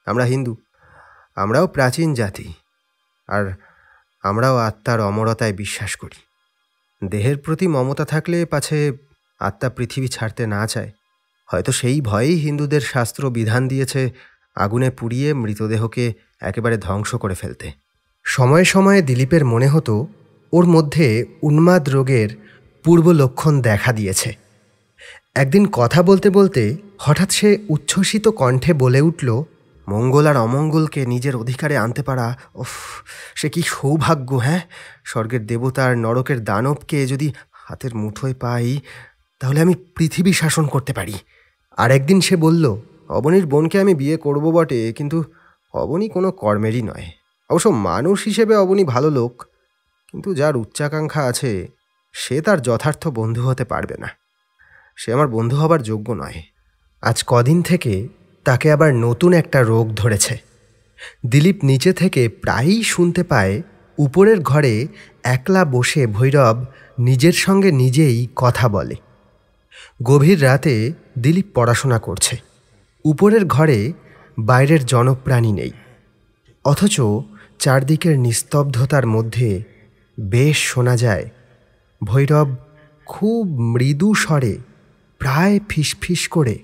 আমরা হিন্দু, আমরাও প্রাচীন জাতি, আর আমরাও আত্মার অমরতায় বিশ্বাস করি। দেহের প্রতি মমতা থাকলে পাছে আত্মা পৃথিবী ছাড়তে না চায়। হয়তো সেই ভয়েই হিন্দুদের শাস্ত্র বিধান দিয়েছে আগুনে পুড়িয়ে মৃতদেহকে একেবারে ধ্বংস করে ফেলতে। সময়ে সময়ে দিলীপের মনে হতো ওর মধ্যে উন্মাদ রোগের পূর্ব লক্ষণ দেখা দিয়েছে। একদিন কথা বলতে বলতে হঠাৎ সে উচ্ছ্বসিত কণ্ঠে বলে উঠল, মঙ্গল আর অমঙ্গলকে নিজের অধিকারে আনতে পারা, ওফ, সে কি সৌভাগ্য! হ্যাঁ, স্বর্গের দেবতার নরকের দানবকে যদি হাতের মুঠোয় পাই তাহলে আমি পৃথিবী শাসন করতে পারি। আর একদিন সে বলল, অবনীর বোনকে আমি বিয়ে করব বটে, কিন্তু অবনী কোনো কর্মেরই নয়। অবশ্য মানুষ হিসেবে অবনী ভালো লোক, কিন্তু যার উচ্চাকাঙ্ক্ষা আছে সে তার যথার্থ বন্ধু হতে পারবে না। সে আমার বন্ধু হবার যোগ্য নয়। আজ কদিন থেকে তাকে আবার নতুন একটা রোগ ধরেছে। দিলীপ নিচে থেকে প্রায়ই শুনতে পায় উপরের ঘরে একলা বসে ভৈরব নিজের সঙ্গে নিজেই কথা বলে। গভীর রাতে দিলীপ পড়াশোনা করছে। উপরের ঘরে বাইরের জনপ্রাণী নেই, অথচ চারদিকের নিস্তব্ধতার মধ্যে বেশ শোনা যায় ভৈরব খুব মৃদু স্বরে, প্রায় ফিসফিস করে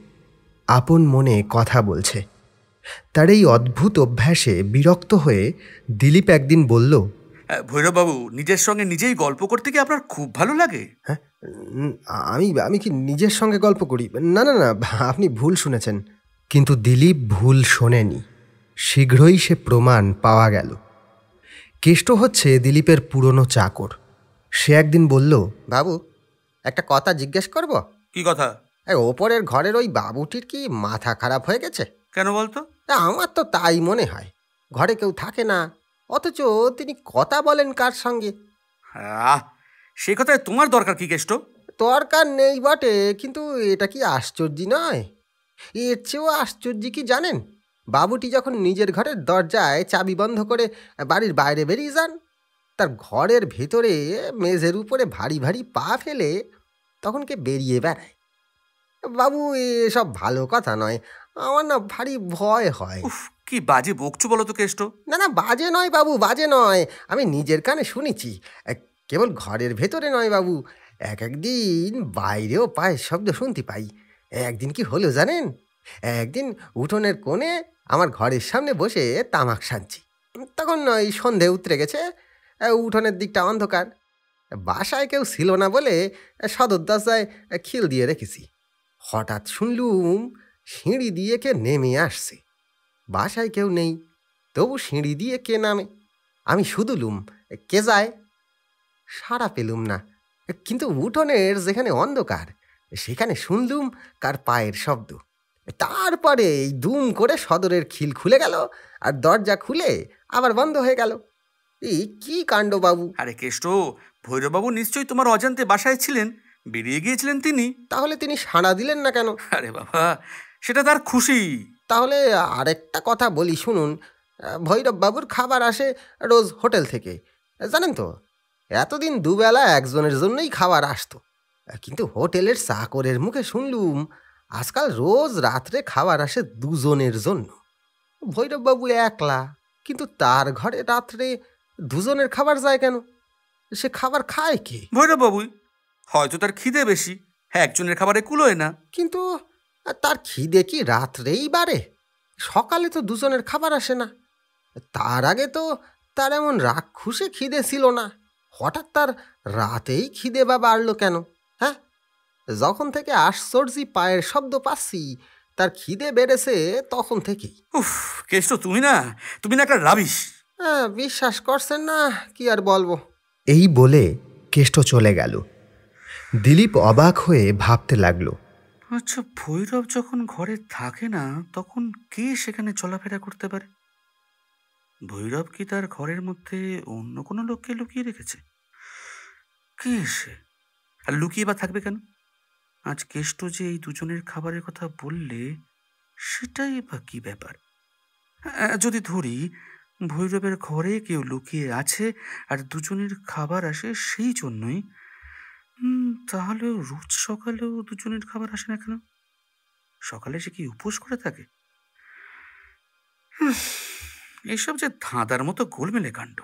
আপন মনে কথা বলছে। তার এই অদ্ভুত অভ্যাসে বিরক্ত হয়ে দিলীপ একদিন বলল, ভৈরববাবু, নিজের সঙ্গে নিজেই গল্প করতে কি আপনার খুব ভালো লাগে? হ্যাঁ, আমি কি নিজের সঙ্গে গল্প করি? না না না, আপনি ভুল শুনেছেন। কিন্তু দিলীপ ভুল শোনেনি। শীঘ্রই সে প্রমাণ পাওয়া গেল। কেষ্ট হচ্ছে দিলীপের পুরনো চাকর। সে একদিন বলল, বাবু, একটা কথা জিজ্ঞেস করব? কি কথা? ওপরের ঘরের ওই বাবুটির কি মাথা খারাপ হয়ে গেছে? কেন বলতো? আমার তো তাই মনে হয়। ঘরে কেউ থাকে না, অথচ তিনি কথা বলেন কার সঙ্গে? সে কথায় তোমার দরকার কি কেষ্ট? দরকার নেই বটে, কিন্তু এটা কি আশ্চর্য নয়? এর চেয়েও আশ্চর্য কি জানেন? বাবুটি যখন নিজের ঘরের দরজায় চাবি বন্ধ করে বাড়ির বাইরে বেরিয়ে যান, তার ঘরের ভেতরে মেঝের উপরে ভারী ভারী পা ফেলে তখন কে বেরিয়ে বেড়ায়। বাবু, এসব ভালো কথা নয়। আমার না ভারী ভয় হয়। কি বাজে বকছো বলো তো কেষ্ট? না না, বাজে নয় বাবু, বাজে নয়। আমি নিজের কানে শুনেছি। কেবল ঘরের ভেতরে নয় বাবু, একদিন বাইরেও পায়ের শব্দ শুনতে পাই। একদিন কি হলো জানেন? একদিন উঠোনের কোণে আমার ঘরের সামনে বসে তামাক সানছি। তখন ওই সন্ধে উতরে গেছে, উঠোনের দিকটা অন্ধকার। বাসায় কেউ ছিল না বলে সদর দরজায় খিল দিয়ে রেখেছি। হঠাৎ শুনলুম সিঁড়ি দিয়ে কে নেমে আসছে। বাসায় কেউ নেই, তবু সিঁড়ি দিয়ে কে নামে? আমি শুধুলুম কে যায়, সাড়া পেলুম না। কিন্তু উঠোনের যেখানে অন্ধকার, সেখানে শুনলুম কার পায়ের শব্দ। তারপরে এই দুম করে সদরের খিল খুলে গেল, আর দরজা খুলে আবার বন্ধ হয়ে গেল। এই কি কাণ্ড বাবু! আরে কেষ্ট, ভৈরববাবু নিশ্চয়ই তোমার অজান্তে বাসায় ছিলেন, বেরিয়ে গিয়েছিলেন তিনি। তাহলে তিনি সাড়া দিলেন না কেন? আরে বাবা, সেটা তার খুশি। তাহলে আরেকটা কথা বলি শুনুন। ভৈরব বাবুর খাবার আসে রোজ হোটেল থেকে, জানেন তো? এতদিন দুবেলা একজনের জন্যই খাবার আসতো, কিন্তু হোটেলের চাকরের মুখে শুনলুম আজকাল রোজ রাত্রে খাবার আসে দুজনের জন্য। ভৈরববাবু একলা, কিন্তু তার ঘরে রাত্রে দুজনের খাবার যায় কেন? সে খাবার খায় কে? ভৈরববাবুই। হয়তো তার খিদে বেশি, একজনের খাবারে কুলোয় না। কিন্তু তার খিদে কি রাত্রেই বাড়ে? সকালে তো দুজনের খাবার আসে না। তার আগে তো তার এমন রাক্ষুসে খিদে ছিল না। হঠাৎ তার রাতেই খিদে বা বাড়লো কেন? হ্যাঁ, যখন থেকে আশ্চর্যি পায়ের শব্দ পাচ্ছি, তার খিদে বেড়েছে তখন থেকেই। কেষ্ট, তুমি না একটা রাবিশ। হ্যাঁ, বিশ্বাস করছেন না, কি আর বলবো। এই বলে কেষ্ট চলে গেল। দিলীপ অবাক হয়ে ভাবতে লাগলো, আচ্ছা, ভৈরব যখন ঘরে থাকে না, তখন কে সেখানে চলাফেরা করতে পারে? ভৈরব কি তার ঘরের মধ্যে অন্য কোনো লোককে লুকিয়ে রেখেছে? কে সে? আর লুকিয়ে বা থাকবে কেন? আজ কেষ্ট যে এই দুজনের খাবারের কথা বললে, সেটাই বা কি ব্যাপার? যদি ধরি ভৈরবের ঘরে কেউ লুকিয়ে আছে আর দুজনের খাবার আসে সেই জন্যই, তাহলেও রোজ সকালেও দুজনের খাবার আসে না কেন? সকালে সে কি উপোস করে থাকে? এসব যে ধাঁধার মতো গোলমেলে কাণ্ড।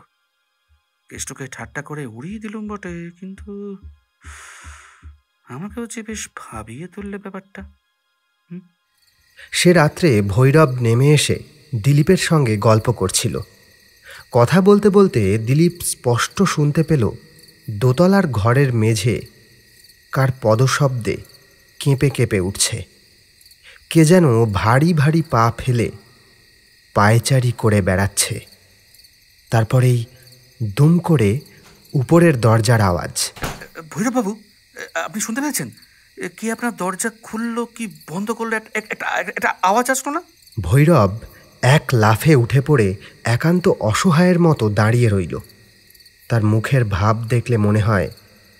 কেষ্টকে ঠাট্টা করে উড়িয়ে দিলুম বটে, কিন্তু আমাকেও যে বেশ ভাবিয়ে তুললে ব্যাপারটা। সে রাত্রে ভৈরব নেমে এসে দিলীপের সঙ্গে গল্প করছিল। কথা বলতে বলতে দিলীপ স্পষ্ট শুনতে পেল দোতলার ঘরের মেঝে কার পদশব্দে কেঁপে কেঁপে উঠছে। কে যেন ভারী ভারী পা ফেলে পায়চারি করে বেড়াচ্ছে। তারপরেই দুম করে উপরের দরজার আওয়াজ। ভৈরববাবু, আপনি শুনতে পেয়েছেন? কি আপনার দরজা খুললো কি বন্ধ করলো, একটা আওয়াজ আসলো না? ভৈরব এক লাফে উঠে পড়ে একান্ত অসহায়ের মতো দাঁড়িয়ে রইল। তার মুখের ভাব দেখলে মনে হয়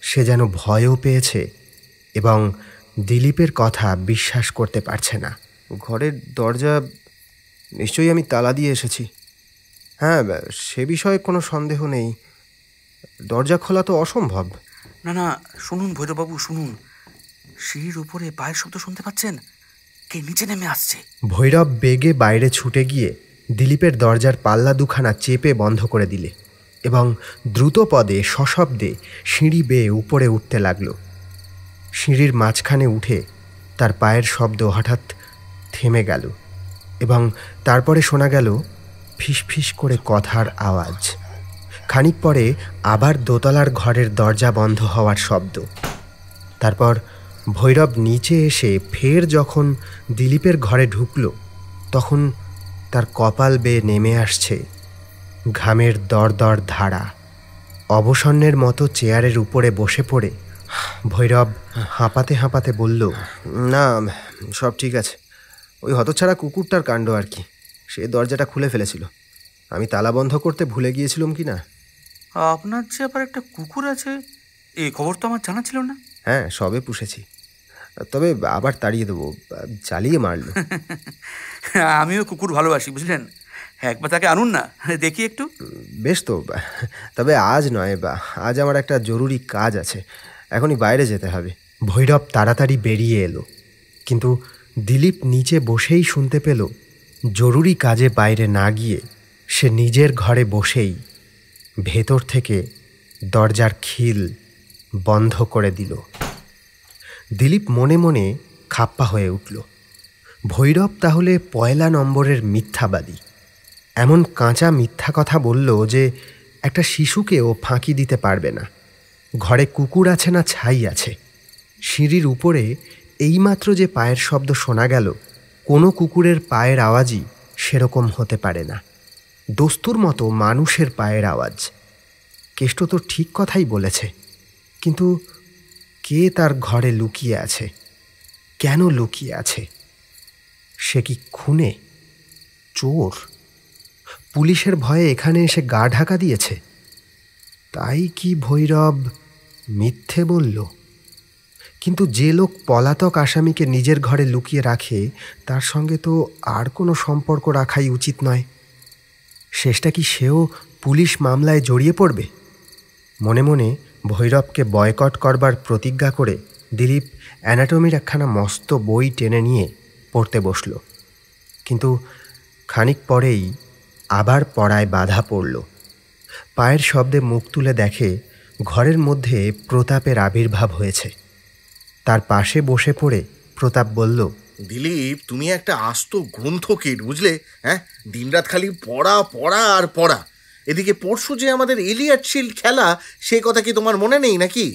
সে যেন ভয়ও পেয়েছে এবং দিলীপের কথা বিশ্বাস করতে পারছে না। ঘরের দরজা নিশ্চয়ই আমি তালা দিয়ে এসেছি। হ্যাঁ, সে বিষয়ে কোনো সন্দেহ নেই। দরজা খোলা তো অসম্ভব। না না, শুনুন ভৈরববাবু, শুনুন, সিঁড়ির উপরে পায়ের শব্দ শুনতে পাচ্ছেন? কে নিচে নেমে আসছে? ভৈরব বেগে বাইরে ছুটে গিয়ে দিলীপের দরজার পাল্লা দুখানা চেপে বন্ধ করে দিলে এবং দ্রুত পদে সশব্দে সিঁড়ি বেয়ে উপরে উঠতে লাগল। সিঁড়ির মাঝখানে উঠে তার পায়ের শব্দ হঠাৎ থেমে গেল এবং তারপরে শোনা গেল ফিসফিস করে কথার আওয়াজ। খানিক পরে আবার দোতলার ঘরের দরজা বন্ধ হওয়ার শব্দ। তারপর ভৈরব নিচে এসে ফের যখন দিলীপের ঘরে ঢুকল, তখন তার কপাল বেয়ে নেমে আসছে ঘামের দরদর ধারা। অবসন্নের মতো চেয়ারের উপরে বসে পড়ে ভৈরব হাঁপাতে হাঁপাতে বলল, না, সব ঠিক আছে। ওই হতচ্ছাড়া কুকুরটার কাণ্ড আর কি। সে দরজাটা খুলে ফেলেছিল। আমি তালা বন্ধ করতে ভুলে গিয়েছিলাম কি না। আপনার যে আবার একটা কুকুর আছে, এই খবর তো আমার জানা ছিল না। হ্যাঁ, সবে পুষেছি, তবে আবার তাড়িয়ে দেবো। জ্বালিয়ে মারল। আমিও কুকুর ভালোবাসি, বুঝলেন। একবার তাকে আনুন না, দেখি একটু। বেশ তো, তবে আজ নয়, আজ আমার একটা জরুরি কাজ আছে, এখনই বাইরে যেতে হবে। ভৈরব তাড়াতাড়ি বেরিয়ে এলো, কিন্তু দিলীপ নিচে বসেই শুনতে পেল জরুরি কাজে বাইরে না গিয়ে সে নিজের ঘরে বসেই ভেতর থেকে দরজার খিল বন্ধ করে দিল। দিলীপ মনে মনে খাপ্পা হয়ে উঠল। ভৈরব তাহলে পয়লা নম্বরের মিথ্যাবাদী। এমন কাঁচা মিথ্যা কথা বলল যে একটা শিশুকেও ফাঁকি দিতে পারবে না। ঘরে কুকুর আছে না ছাই আছে। সিঁড়ির উপরে এইমাত্র যে পায়ের শব্দ শোনা গেল, কোনো কুকুরের পায়ের আওয়াজই সেরকম হতে পারে না। দস্তুর মতো মানুষের পায়ের আওয়াজ। কেষ্ট তো ঠিক কথাই বলেছে, কিন্তু কে তার ঘরে লুকিয়ে আছে? কেন লুকিয়ে আছে? সে কি খুনে? চোর? পুলিশের ভয়ে এখানে এসে গা ঢাকা দিয়েছে? তাই কি ভৈরব মিথ্যে বলল? কিন্তু যে লোক পলাতক আসামিকে নিজের ঘরে লুকিয়ে রাখে, তার সঙ্গে তো আর কোনো সম্পর্ক রাখাই উচিত নয়। শেষটা কি সেও পুলিশ মামলায় জড়িয়ে পড়বে? মনে মনে ভৈরবকে বয়কট করবার প্রতিজ্ঞা করে দিলীপ অ্যানাটমির একখানা মস্ত বই টেনে নিয়ে পড়তে বসল। কিন্তু খানিক পরেই আবার পড়ায় বাধা পড়ল। পায়ের শব্দে মুখ তুলে দেখে ঘরের মধ্যে প্রতাপের আবির্ভাব হয়েছে। তার পাশে বসে পড়ে প্রতাপ বলল, দিলীপ, তুমি একটা আস্ত গ্রন্থকিট, বুঝলে। হ্যাঁ, দিনরাত খালি পড়া পড়া আর পড়া। এদিকে পরশু যে আমাদের এলিয়ট শিল্ড খেলা, সে কথা কি তোমার মনে নেই নাকি?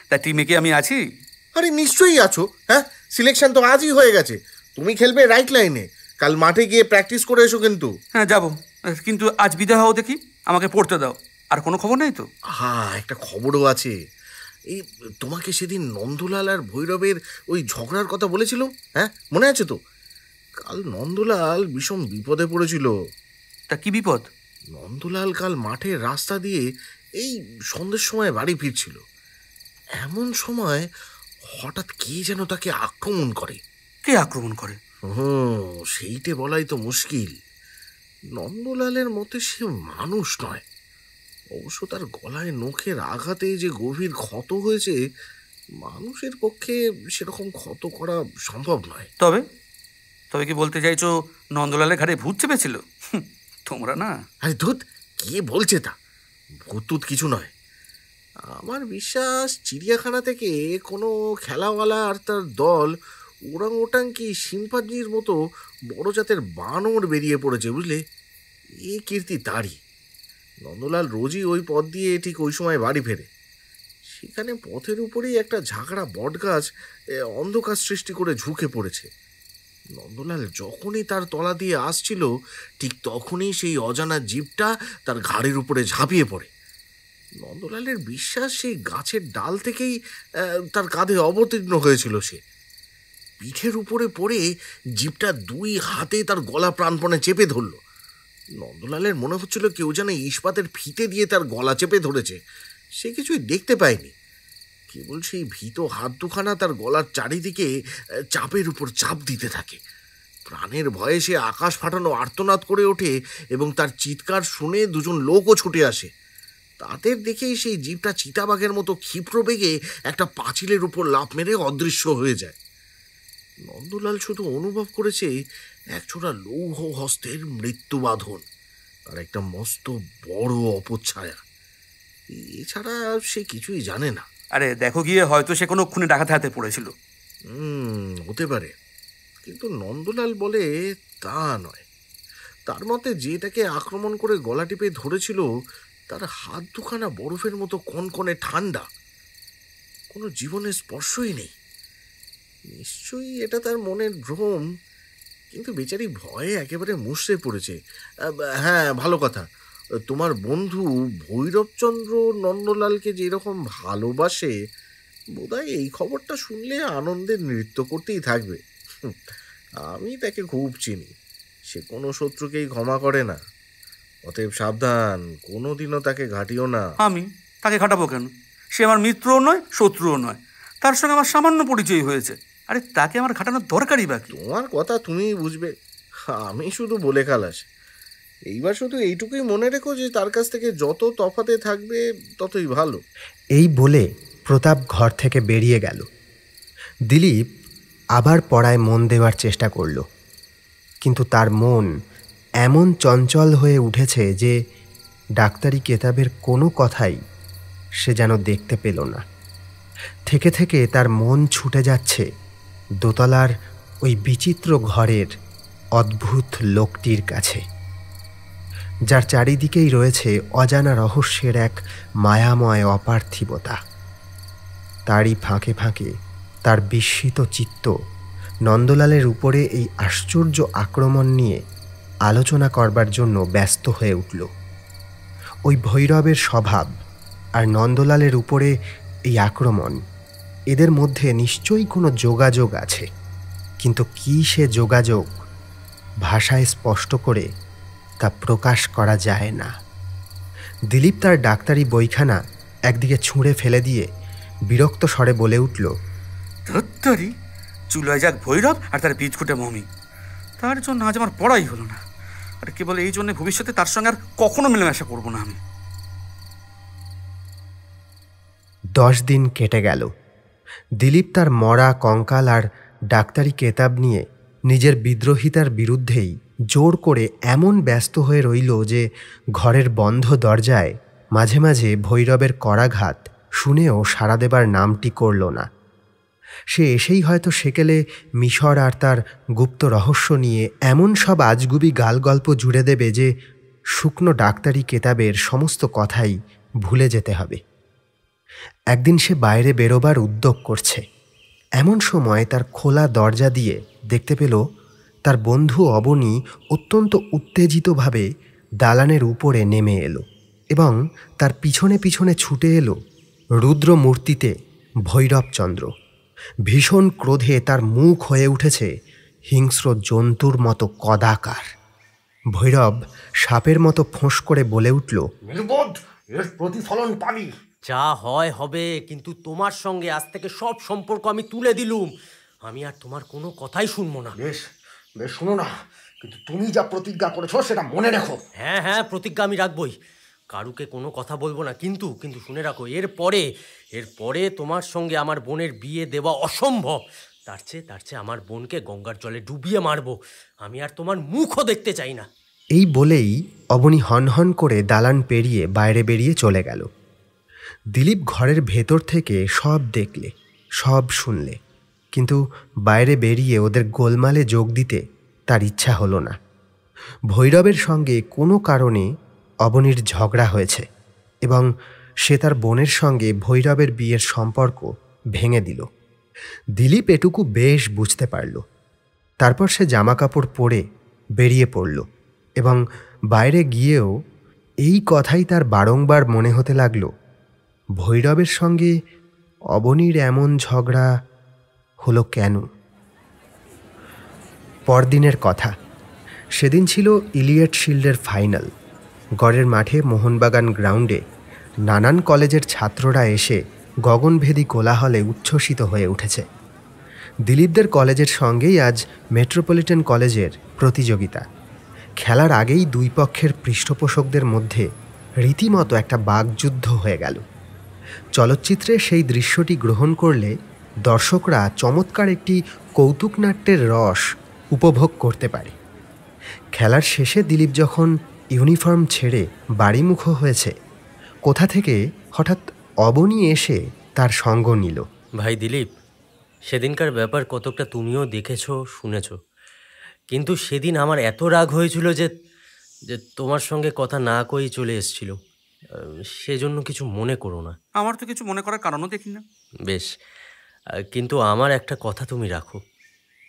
তা টিমে কি আমি আছি? আরে নিশ্চয়ই আছো। হ্যাঁ, সিলেকশন তো আজই হয়ে গেছে। তুমি খেলবে রাইট লাইনে। কাল মাঠে গিয়ে প্র্যাকটিস করে এসো কিন্তু। হ্যাঁ, যাবো, কিন্তু আজ বিদায় হও দেখি, আমাকে পড়তে দাও। আর কোনো খবর নেই তো? হ্যাঁ, একটা খবরও আছে। এই তোমাকে সেদিন নন্দলাল আর ভৈরবের ওই ঝগড়ার কথা বলেছিল, হ্যাঁ মনে আছে তো? কাল নন্দলাল ভীষণ বিপদে পড়েছিল। তা কি বিপদ? নন্দলাল কাল মাঠের রাস্তা দিয়ে এই সন্ধ্যের সময় বাড়ি ফিরছিল। এমন সময় হঠাৎ কে যেন তাকে আক্রমণ করে। কে আক্রমণ করে? সেইটে বলাই তো মুশকিল। নন্দলালের মতে সে মানুষ নয়। অবশ্য তার গলায় নখের আঘাতে যে গভীর ক্ষত হয়েছে, মানুষের পক্ষে সেরকম ক্ষত করা সম্ভব নয়। তবে তবে কি বলতে চাইছো নন্দলালের ঘাড়ে ভূত চেপেছিল? তোমরা না। আরে ধুত, কে বলছে তা? ভূত কিছু নয়। আমার বিশ্বাস চিড়িয়াখানা থেকে কোনো খেলাওয়ালা আর তার দল ওরাং ওটাং কি শিম্পাঞ্জির মতো বড় জাতের বানর বেরিয়ে পড়েছে, বুঝলে। এ কীর্তি তারই। নন্দলাল রোজই ওই পথ দিয়ে ঠিক ওই সময় বাড়ি ফেরে। সেখানে পথের উপরেই একটা ঝাঁকড়া বটগাছ অন্ধকার সৃষ্টি করে ঝুঁকে পড়েছে। নন্দলাল যখনই তার তলা দিয়ে আসছিল, ঠিক তখনই সেই অজানা জীবটা তার ঘাড়ের উপরে ঝাঁপিয়ে পড়ে। নন্দলালের বিশ্বাস সেই গাছের ডাল থেকেই তার কাঁধে অবতীর্ণ হয়েছিল। সে পিঠের উপরে পড়ে জিভটা দুই হাতে তার গলা প্রাণপণে চেপে ধরল। নন্দলালের মনে হচ্ছিল কেউ যেন ইস্পাতের ফিতে দিয়ে তার গলা চেপে ধরেছে। সে কিছুই দেখতে পায়নি, কেবল সেই ভীত হাত দুখানা তার গলার চারিদিকে চাপের উপর চাপ দিতে থাকে। প্রাণের ভয়ে সে আকাশ ফাটানো আর্তনাদ করে ওঠে এবং তার চিৎকার শুনে দুজন লোকও ছুটে আসে। তাদের দেখেই সেই জীবটা চিতাবাঘের মতো ক্ষিপ্র বেগে একটা পাঁচিলের উপর লাফ মেরে অদৃশ্য হয়ে যায়। নন্দলাল শুধু অনুভব করেছে একজোড়া লৌহ হস্তের মৃত্যুবাঁধন আর একটা মস্ত বড় অপচ্ছায়া। এছাড়া সে কিছুই জানে না। আরে দেখো গিয়ে, হয়তো সে কোনো খুনে ডাকাতের হাতে পড়েছিল। হতে পারে, কিন্তু নন্দলাল বলে তা নয়। তার মতে যে তাকে আক্রমণ করে গলা টিপে ধরেছিল তার হাত দুখানা বরফের মতো কনকনে ঠান্ডা, কোনো জীবনের স্পর্শই নেই। নিশ্চয়ই এটা তার মনের ভ্রম, কিন্তু বেচারি ভয়ে একেবারে মুষড়ে পড়েছে। হ্যাঁ, ভালো কথা, তোমার বন্ধু ভৈরবচন্দ্র নন্দলালকে যেরকম ভালোবাসে, বোধহয় এই খবরটা শুনলে আনন্দে নৃত্য করতেই থাকবে। আমি তাকে খুব চিনি, সে কোনো শত্রুকেই ক্ষমা করে না। অতএব সাবধান, কোনোদিনও তাকে ঘাটিও না। আমি তাকে ঘাটাবো কেন? সে আমার মিত্রও নয়, শত্রুও নয়, তার সঙ্গে আমার সামান্য পরিচয় হয়েছে। আরে তাকে আমার ঘাটানোর দরকারই বাকি। তোমার কথা তুমিই বুঝবে, আমি শুধু বলে খালাস। এইবার শুধু এইটুকুই মনে রেখো যে তার কাছ থেকে যত তফাতে থাকবে ততই ভালো। এই বলে প্রতাপ ঘর থেকে বেরিয়ে গেল। দিলীপ আবার পড়ায় মন দেওয়ার চেষ্টা করল, কিন্তু তার মন এমন চঞ্চল হয়ে উঠেছে যে ডাক্তারি কেতাবের কোনো কথাই সে যেন দেখতে পেল না। থেকে থেকে তার মন ছুটে যাচ্ছে দোতলার ওই বিচিত্র ঘরের অদ্ভুত লোকটির কাছে, যার চারিদিকেই রয়েছে অজানা রহস্যের এক মায়াময় অপার্থিবতা। তারই ফাঁকে ফাঁকে তার বিস্মিত চিত্ত নন্দলালের উপরে এই আশ্চর্য আক্রমণ নিয়ে আলোচনা করবার জন্য ব্যস্ত হয়ে উঠল। ওই ভৈরবের স্বভাব আর নন্দলালের উপরে এই আক্রমণ, এদের মধ্যে নিশ্চয়ই কোনো যোগাযোগ আছে, কিন্তু কী সে যোগাযোগ ভাষায় স্পষ্ট করে তা প্রকাশ করা যায় না। দিলীপ তার ডাক্তারি বইখানা একদিকে ছুঁড়ে ফেলে দিয়ে বিরক্ত স্বরে বলে উঠল, ধত্তরি, চুলায় যাক ভৈরব আর তার বীজকুটে মমি, তার জন্য আজ আমার পড়াই হলো না। আর কেবল এই জন্য ভবিষ্যতে তার সঙ্গে আর কখনো মেলামেশা করবো না আমি। 10 দিন কেটে গেল। দিলীপ তার মরা কঙ্কাল আর ডাক্তারি কেতাব নিয়ে নিজের বিদ্রোহিতার বিরুদ্ধেই জোর করে এমন ব্যস্ত হয়ে রইল যে ঘরের বন্ধ দরজায় মাঝে মাঝে ভৈরবের করাঘাত শুনেও সাড়া দেবার নামটি করল না। সে এসেই হয়তো সেকেলে মিশর আর তার গুপ্ত রহস্য নিয়ে এমন সব আজগুবি গালগল্প জুড়ে দেবে যে শুকনো ডাক্তারি কেতাবের সমস্ত কথাই ভুলে যেতে হবে। একদিন সে বাইরে বেরোবার উদ্যোগ করছে, এমন সময় তার খোলা দরজা দিয়ে দেখতে পেল তার বন্ধু অবনী অত্যন্ত উত্তেজিতভাবে দালানের উপরে নেমে এলো এবং তার পিছনে পিছনে ছুটে এলো রুদ্রমূর্তিতে ভৈরবচন্দ্র। ভীষণ ক্রোধে তার মুখ হয়ে উঠেছে হিংস্র জন্তুর মতো কদাকার। ভৈরব সাপের মতো ফোঁস করে বলে উঠল, নির্বোধ, এর প্রতিফলন পাবি। যা হয় হবে, কিন্তু তোমার সঙ্গে আজ থেকে সব সম্পর্ক আমি তুলে দিলুম। আমি আর তোমার কোনো কথাই শুনবো না। বেশ বেশ, শুনো না, কিন্তু তুমি যা প্রতিজ্ঞা করেছো সেটা মনে রেখো। হ্যাঁ হ্যাঁ, প্রতিজ্ঞা আমি রাখবই, কারুকে কোনো কথা বলবো না। কিন্তু কিন্তু শুনে রাখো, এরপরে তোমার সঙ্গে আমার বোনের বিয়ে দেওয়া অসম্ভব। তার চেয়ে আমার বোনকে গঙ্গার জলে ডুবিয়ে মারবো। আমি আর তোমার মুখও দেখতে চাই না। এই বলেই অবনী হনহন করে দালান পেরিয়ে বাইরে বেরিয়ে চলে গেল। দিলীপ ঘরের ভেতর থেকে সব দেখলে, সব শুনলে, কিন্তু বাইরে বেরিয়ে ওদের গোলমালে যোগ দিতে তার ইচ্ছা হলো না। ভৈরবের সঙ্গে কোনো কারণে অবনীর ঝগড়া হয়েছে এবং সে তার বোনের সঙ্গে ভৈরবের বিয়ের সম্পর্ক ভেঙে দিল। দিলীপ এটুকু বেশ বুঝতে পারল। তারপর সে জামাকাপড় পরে বেরিয়ে পড়ল এবং বাইরে গিয়েও এই কথাই তার বারংবার মনে হতে লাগলো ভৈরবের সঙ্গে অবনীর এমন ঝগড়া হলো কেন? পরদিনের কথা। সেদিন ছিল ইলিয়ট শিল্ডের ফাইনাল। গড়ের মাঠে মোহনবাগান গ্রাউন্ডে নানান কলেজের ছাত্ররা এসে গগনভেদী কোলাহলে উচ্ছ্বসিত হয়ে উঠেছে। দিলীপদের কলেজের সঙ্গেই আজ মেট্রোপলিটন কলেজের প্রতিযোগিতা। খেলার আগেই দুই পক্ষের পৃষ্ঠপোষকদের মধ্যে রীতিমতো একটা বাগযুদ্ধ হয়ে গেল। চলচ্চিত্রে সেই দৃশ্যটি গ্রহণ করলে দর্শকরা চমৎকার একটি কৌতুকনাট্যের রস উপভোগ করতে পারে। খেলার শেষে দিলীপ যখন ইউনিফর্ম ছেড়ে বাড়িমুখ হয়েছে, কোথা থেকে হঠাৎ অবনী এসে তার সঙ্গ নিল। ভাই দিলীপ, সেদিনকার ব্যাপার কতকটা তুমিও দেখেছ, শুনেছ, কিন্তু সেদিন আমার এত রাগ হয়েছিল যে যে তোমার সঙ্গে কথা না কয়েই চলে এসেছিল। সেজন্য কিছু মনে করো না। আমার তো কিছু মনে করার কারণও দেখি না। বেশ, কিন্তু আমার একটা কথা তুমি রাখো।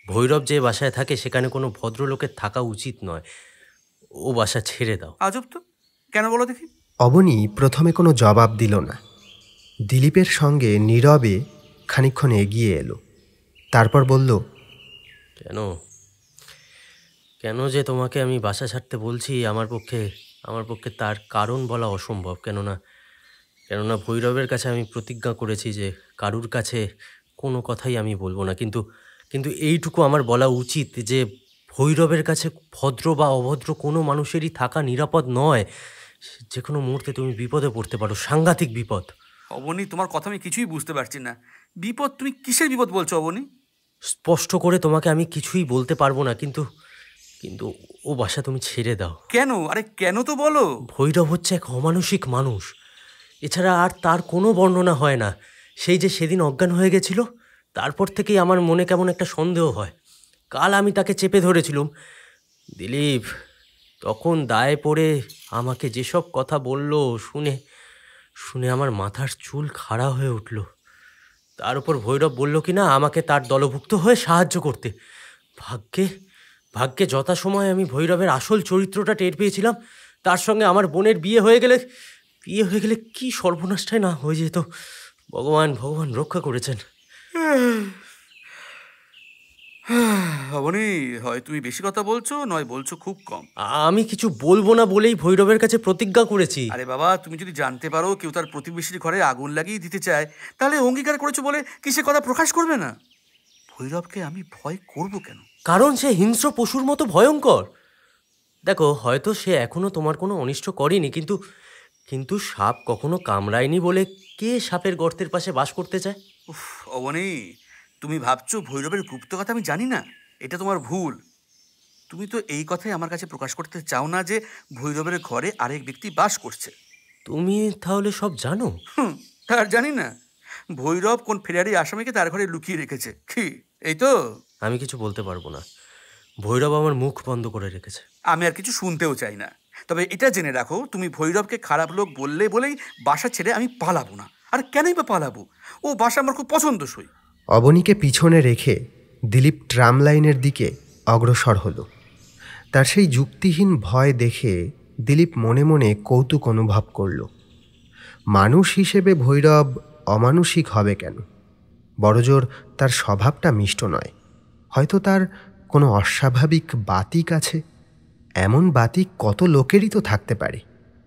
ভৈরব যে বাসায় থাকে সেখানে কোনো ভদ্রলোকের থাকা উচিত নয়। ও বাসা ছেড়ে দাও। আজব তো, কেন বলো দেখি? অবনী প্রথমে কোনো জবাব দিল না। দিলীপের সঙ্গে নীরবে খানিকক্ষণ এগিয়ে এলো। তারপর বলল, কেন কেন যে তোমাকে আমি বাসা ছাড়তে বলছি, আমার পক্ষে তার কারণ বলা অসম্ভব। কেননা ভৈরবের কাছে আমি প্রতিজ্ঞা করেছি যে কারুর কাছে কোনো কথাই আমি বলবো না। কিন্তু এইটুকু আমার বলা উচিত যে ভৈরবের কাছে ভদ্র বা অভদ্র কোনো মানুষেরই থাকা নিরাপদ নয়। যে কোনো মুহূর্তে তুমি বিপদে পড়তে পারো, সাংঘাতিক বিপদ। অবনী, তোমার কথা আমি কিছুই বুঝতে পারছি না। বিপদ? তুমি কিসের বিপদ বলছো অবনী? স্পষ্ট করে তোমাকে আমি কিছুই বলতে পারবো না, কিন্তু ও বাসা তুমি ছেড়ে দাও। কেন? আরে কেন তো বলো। ভৈরব হচ্ছে এক অমানসিক মানুষ, এছাড়া আর তার কোনো বর্ণনা হয় না। সেই যে সেদিন অজ্ঞান হয়ে গেছিল, তারপর থেকেই আমার মনে কেমন একটা সন্দেহ হয়। কাল আমি তাকে চেপে ধরেছিলাম। দিলীপ তখন দায়ে পড়ে আমাকে যেসব কথা বলল, শুনে আমার মাথার চুল খাড়া হয়ে উঠল। তার উপর ভৈরব বলল কি না আমাকে তার দলভুক্ত হয়ে সাহায্য করতে। ভাগ্যে যথাসময়ে আমি ভৈরবের আসল চরিত্রটা টের পেয়েছিলাম। তার সঙ্গে আমার বোনের বিয়ে হয়ে গেলে কি সর্বনাশটাই না হয়ে যেত। ভগবান রক্ষা করেছেন। অবনী, হয় তুমি বেশি কথা বলছো, নয় বলছো খুব কম। আমি কিছু বলবো না বলেই ভৈরবের কাছে প্রতিজ্ঞা করেছি। আরে বাবা, তুমি যদি জানতে পারো কেউ তার প্রতিবেশীর ঘরে আগুন লাগিয়ে দিতে চায়, তাহলে অঙ্গীকার করেছো বলে কি সে কথা প্রকাশ করবে না? ভৈরবকে আমি ভয় করব কেন? কারণ সে হিংস্র পশুর মতো ভয়ঙ্কর। দেখো, হয়তো সে এখনো তোমার কোনো অনিষ্ট করেনি, কিন্তু সাপ কখনো কামড়ায়নি বলে কে সাপের গর্তের পাশে বাস করতে চায়? উফ অবনী, তুমি ভাবছো ভৈরবের গুপ্ত কথা আমি জানি না। এটা তোমার ভুল। তুমি তো এই কথাই আমার কাছে প্রকাশ করতে চাও না যে ভৈরবের ঘরে আরেক ব্যক্তি বাস করছে। তুমি তাহলে সব জানো? তার জানি না। ভৈরব কোন ফেরারি আসামিকে তার ঘরে লুকিয়ে রেখেছে, কি এই তো? আমি কিছু বলতে পারবো না। ভৈরব আমার মুখ বন্ধ করে রেখেছে। আমি আর কিছু শুনতেও চাই না। তবে এটা জেনে রাখো, তুমি ভৈরবকে খারাপ লোক বলেই বাসা ছেড়ে আমি পালাবো না। আর কেনই বা পালাবো? ও বাসা আমার খুব পছন্দসই। অবনীকে পিছনে রেখে দিলীপ ট্রাম লাইনের দিকে অগ্রসর হল। তার সেই যুক্তিহীন ভয় দেখে দিলীপ মনে মনে কৌতুক অনুভব করল। মানুষ হিসেবে ভৈরব অমানুষিক হবে কেন? বড়জোর তার স্বভাবটা মিষ্ট নয়। হয়তো তার কোনো অস্বাভাবিক বাতিক আছে। এমন বাতিক কত লোকেরই তো থাকতে পারে।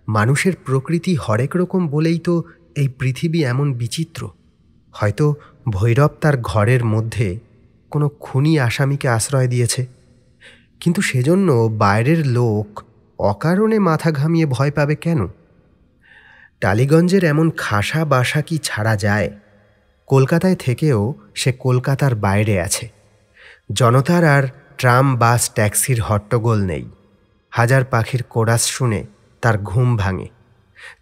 মানুষের প্রকৃতি হরেক রকম বলেই তো এই পৃথিবী এমন বিচিত্র। হয়তো ভৈরব তার ঘরের মধ্যে কোনো খুনি আসামিকে আশ্রয় দিয়েছে, কিন্তু সেজন্য বাইরের লোক অকারণে মাথা ঘামিয়ে ভয় পাবে কেন? টালিগঞ্জের এমন খাসা বাসা কি ছাড়া যায়? কলকাতায় থেকেও সে কলকাতার বাইরে আছে। জনতার আর ট্রাম, বাস, ট্যাক্সির হট্টগোল নেই। হাজার পাখির কোরাস শুনে তার ঘুম ভাঙে।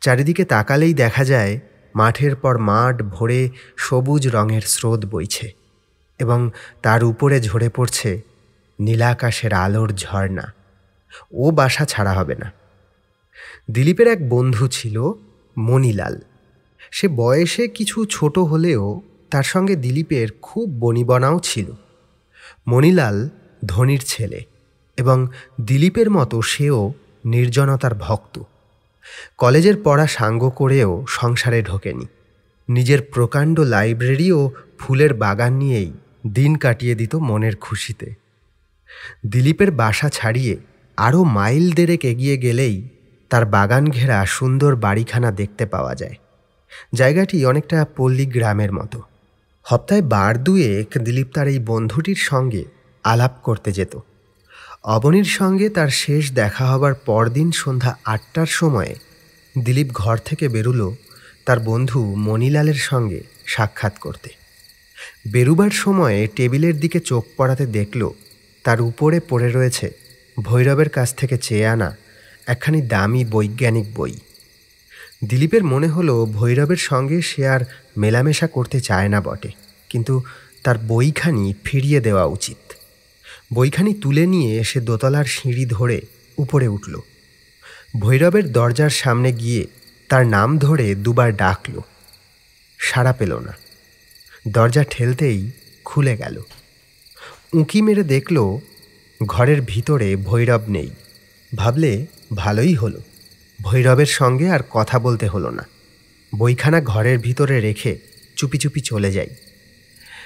চারিদিকে তাকালেই দেখা যায় মাঠের পর মাঠ ভরে সবুজ রঙের স্রোত বইছে এবং তার উপরে ঝরে পড়ছে নীলাকাশের আলোর ঝর্ণা। ও বাসা ছাড়া হবে না। দিলীপের এক বন্ধু ছিল মণিলাল। সে বয়সে কিছু ছোট হলেও তার সঙ্গে দিলীপের খুব বনিবনাও ছিল। মণিলাল ধনীর ছেলে এবং দিলীপের মতো সেও নির্জনতার ভক্ত। কলেজের পড়া সাঙ্গ করেও সংসারে ঢোকেনি। নিজের প্রকাণ্ড লাইব্রেরি ও ফুলের বাগান নিয়েই দিন কাটিয়ে দিত মনের খুশিতে। দিলীপের বাসা ছাড়িয়ে আরও মাইল দেড়েক এগিয়ে গেলেই তার বাগান ঘেরা সুন্দর বাড়িখানা দেখতে পাওয়া যায়। জায়গাটি অনেকটা পল্লী গ্রামের মতো। সপ্তাহে বার দুয়েক দিলীপ তার এই বন্ধুটির সঙ্গে আলাপ করতে যেত। অবনীর সঙ্গে তার শেষ দেখা হবার পরদিন সন্ধ্যা ৮টার সময়ে দিলীপ ঘর থেকে বেরুল তার বন্ধু মণিলালের সঙ্গে সাক্ষাৎ করতে। বেরুবার সময়ে টেবিলের দিকে চোখ পড়াতে দেখল তার উপরে পড়ে রয়েছে ভৈরবের কাছ থেকে চেয়ে আনা একখানি দামি বৈজ্ঞানিক বই। দিলীপের মনে হলো ভৈরবের সঙ্গে সে আর মেলামেশা করতে চায় না বটে, কিন্তু তার বইখানি ফিরিয়ে দেওয়া উচিত। বইখানি তুলে নিয়ে সে দোতলার সিঁড়ি ধরে উপরে উঠল। ভৈরবের দরজার সামনে গিয়ে তার নাম ধরে দুবার ডাকল, সাড়া পেল না। দরজা ঠেলতেই খুলে গেল। উঁকি মেরে দেখল ঘরের ভিতরে ভৈরব নেই। ভাবলে ভালোই হলো, ভৈরবের সঙ্গে আর কথা বলতে হলো না। বইখানা ঘরের ভিতরে রেখে চুপি চুপি চলে যাই।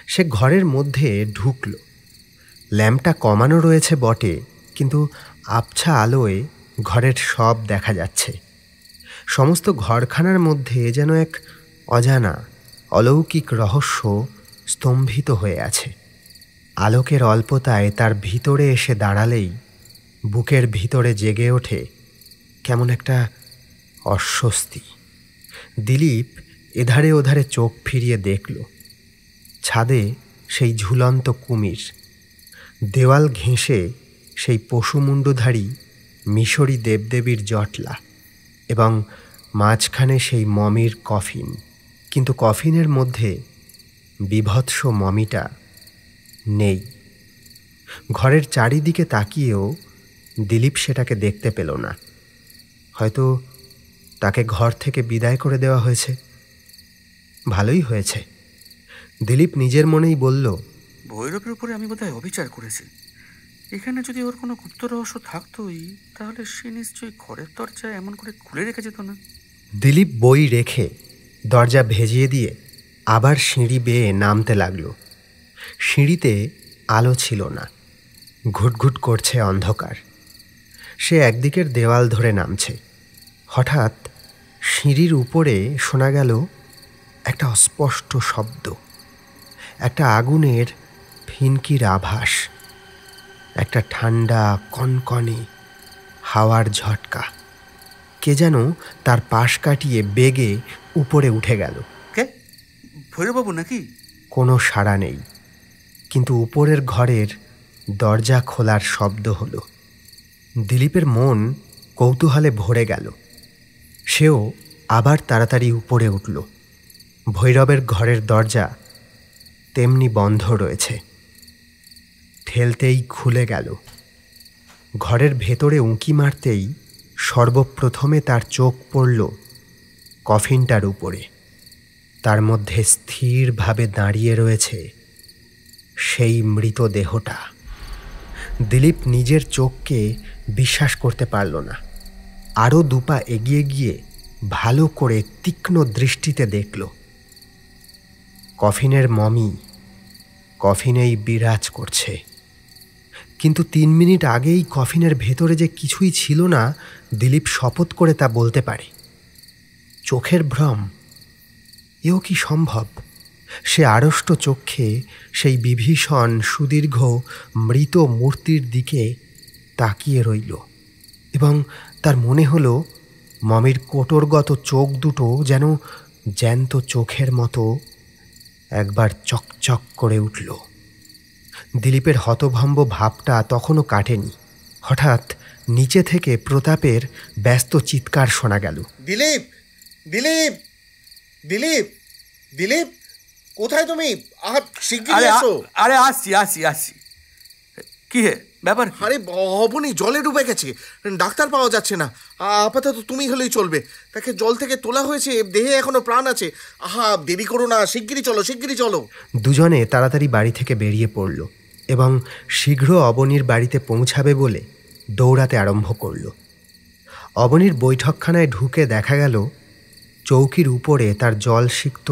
সে ঘরের মধ্যে ঢুকল। ল্যাম্পটা কমানো রয়েছে বটে, কিন্তু আবছা আলোয় ঘরের সব দেখা যাচ্ছে। সমস্ত ঘরখানার মধ্যে যেন এক অজানা অলৌকিক রহস্য স্তম্ভিত হয়ে আছে। আলোকের অল্পতায় তার ভিতরে এসে দাঁড়ালেই বুকের ভিতরে জেগে ওঠে কেমন একটা অস্বস্তি। দিলীপ এধারে ওধারে চোখ ফিরিয়ে দেখল। ছাদে সেই ঝুলন্ত কুমির, দেওয়াল ঘেঁষে সেই পশুমুণ্ডধারী মিশরী দেবদেবীর জটলা, এবং মাঝখানে সেই মমির কফিন। কিন্তু কফিনের মধ্যে বীভৎস মমিটা নেই। ঘরের চারিদিকে তাকিয়েও দিলীপ সেটাকে দেখতে পেল না। হয়তো তাকে ঘর থেকে বিদায় করে দেওয়া হয়েছে। ভালোই হয়েছে, দিলীপ নিজের মনেই বলল। ভৈরবের উপরে আমি বোধহয় অবিচার করেছি। এখানে যদি ওর কোনো গুপ্ত রহস্য থাকতোই, তাহলে সে নিশ্চয়ই ঘরের দরজা এমন করে খুলে রেখে যেত না। দিলীপ বই রেখে দরজা ভেজিয়ে দিয়ে আবার সিঁড়ি বেয়ে নামতে লাগল। সিঁড়িতে আলো ছিল না, ঘুটঘুট করছে অন্ধকার। সে একদিকের দেওয়াল ধরে নামছে। হঠাৎ সিঁড়ির উপরে শোনা গেল একটা অস্পষ্ট শব্দ, একটা আগুনের ফিনকির আভাস, একটা ঠান্ডা কনকনে হাওয়ার ঝটকা। কে যেন তার পাশ কাটিয়ে বেগে উপরে উঠে গেল। কে? ভৈরববাবু নাকি? কোনো সাড়া নেই, কিন্তু উপরের ঘরের দরজা খোলার শব্দ হলো। দিলীপের মন কৌতূহলে ভরে গেল। সেও আবার তাড়াতাড়ি উপরে উঠল। ভৈরবের ঘরের দরজা তেমনি বন্ধ রয়েছে। ঠেলতেই খুলে গেল। ঘরের ভেতরে উঁকি মারতেই সর্বপ্রথমে তার চোখ পড়ল কফিনটার উপরে। তার মধ্যে স্থিরভাবে দাঁড়িয়ে রয়েছে সেই মৃতদেহটা। দিলীপ নিজের চোখকে বিশ্বাস করতে পারল না। আরও দুপা এগিয়ে গিয়ে ভালো করে তীক্ষ্ণ দৃষ্টিতে দেখল। কফিনের মমি কফিনেই বিরাজ করছে। কিন্তু ৩ মিনিট আগেই কফিনের ভেতরে যে কিছুই ছিল না, দিলীপ শপথ করে তা বলতে পারে। চোখের ভ্রম, এও কি সম্ভব? সে আড়ষ্ট চক্ষে সেই বিভীষণ সুদীর্ঘ মৃত মূর্তির দিকে তাকিয়ে রইল, এবং তার মনে হলো মমির কোটরগত চোখ দুটো যেন জ্যান্ত চোখের মতো একবার চকচক করে উঠল। দিলীপের হতভম্ব ভাবটা তখনও কাটেনি। হঠাৎ নিচে থেকে প্রতাপের ব্যস্ত চিৎকার শোনা গেল। দিলীপ, দিলীপ, দিলীপ, দিলীপ, কোথায় তুমি? শিগগিরই এসো। আরে আসছি আসছি আসছি। কি হে ব্যাপার? আরে অবনী জলে ডুবে গেছে, ডাক্তার পাওয়া যাচ্ছে না। আপাতত তুমি হলেই চলবে। তাকে জল থেকে তোলা হয়েছে, দেহে এখনো প্রাণ আছে। আহা, দেরি করো না, শিগগিরই চলো, শিগগিরই চলো। দুজনে তাড়াতাড়ি বাড়ি থেকে বেরিয়ে পড়ল এবং শীঘ্র অবনীর বাড়িতে পৌঁছাবে বলে দৌড়াতে আরম্ভ করল। অবনীর বৈঠকখানায় ঢুকে দেখা গেল চৌকির উপরে তার জলসিক্ত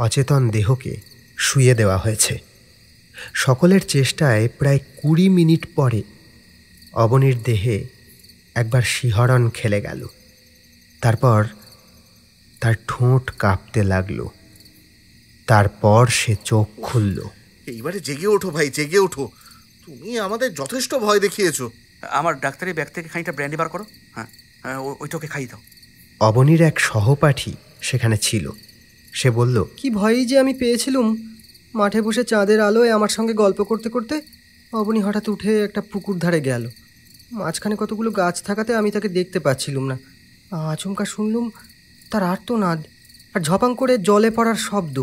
অচেতন দেহকে শুইয়ে দেওয়া হয়েছে। সকলের চেষ্টায় প্রায় 20 মিনিট পরে অবনীর দেহে একবার শিহরণ খেলে গেল। তারপর তার ঠোঁট কাঁপতে লাগল। তারপর সে চোখ খুলল। এইবারে জেগে ওঠো ভাই, জেগে ওঠো। তুমি আমাদের যথেষ্ট ভয় দেখিয়েছো। আমার ডাক্তারি ব্যাগ থেকে খানিকটা ব্র্যান্ডি বার করো। হ্যাঁ, ওইটাকে খাই দাও। অবনীর এক সহপাঠী সেখানে ছিল। সে বলল, কি ভয়ই যে আমি পেয়েছিলুম। মাঠে বসে চাঁদের আলোয় আমার সঙ্গে গল্প করতে করতে অবনী হঠাৎ উঠে একটা পুকুর ধারে গেল। মাঝখানে কতগুলো গাছ থাকাতে আমি তাকে দেখতে পাচ্ছিলুম না। আচমকা শুনলুম তার আর্তনাদ আর ঝপাং করে জলে পড়ার শব্দ।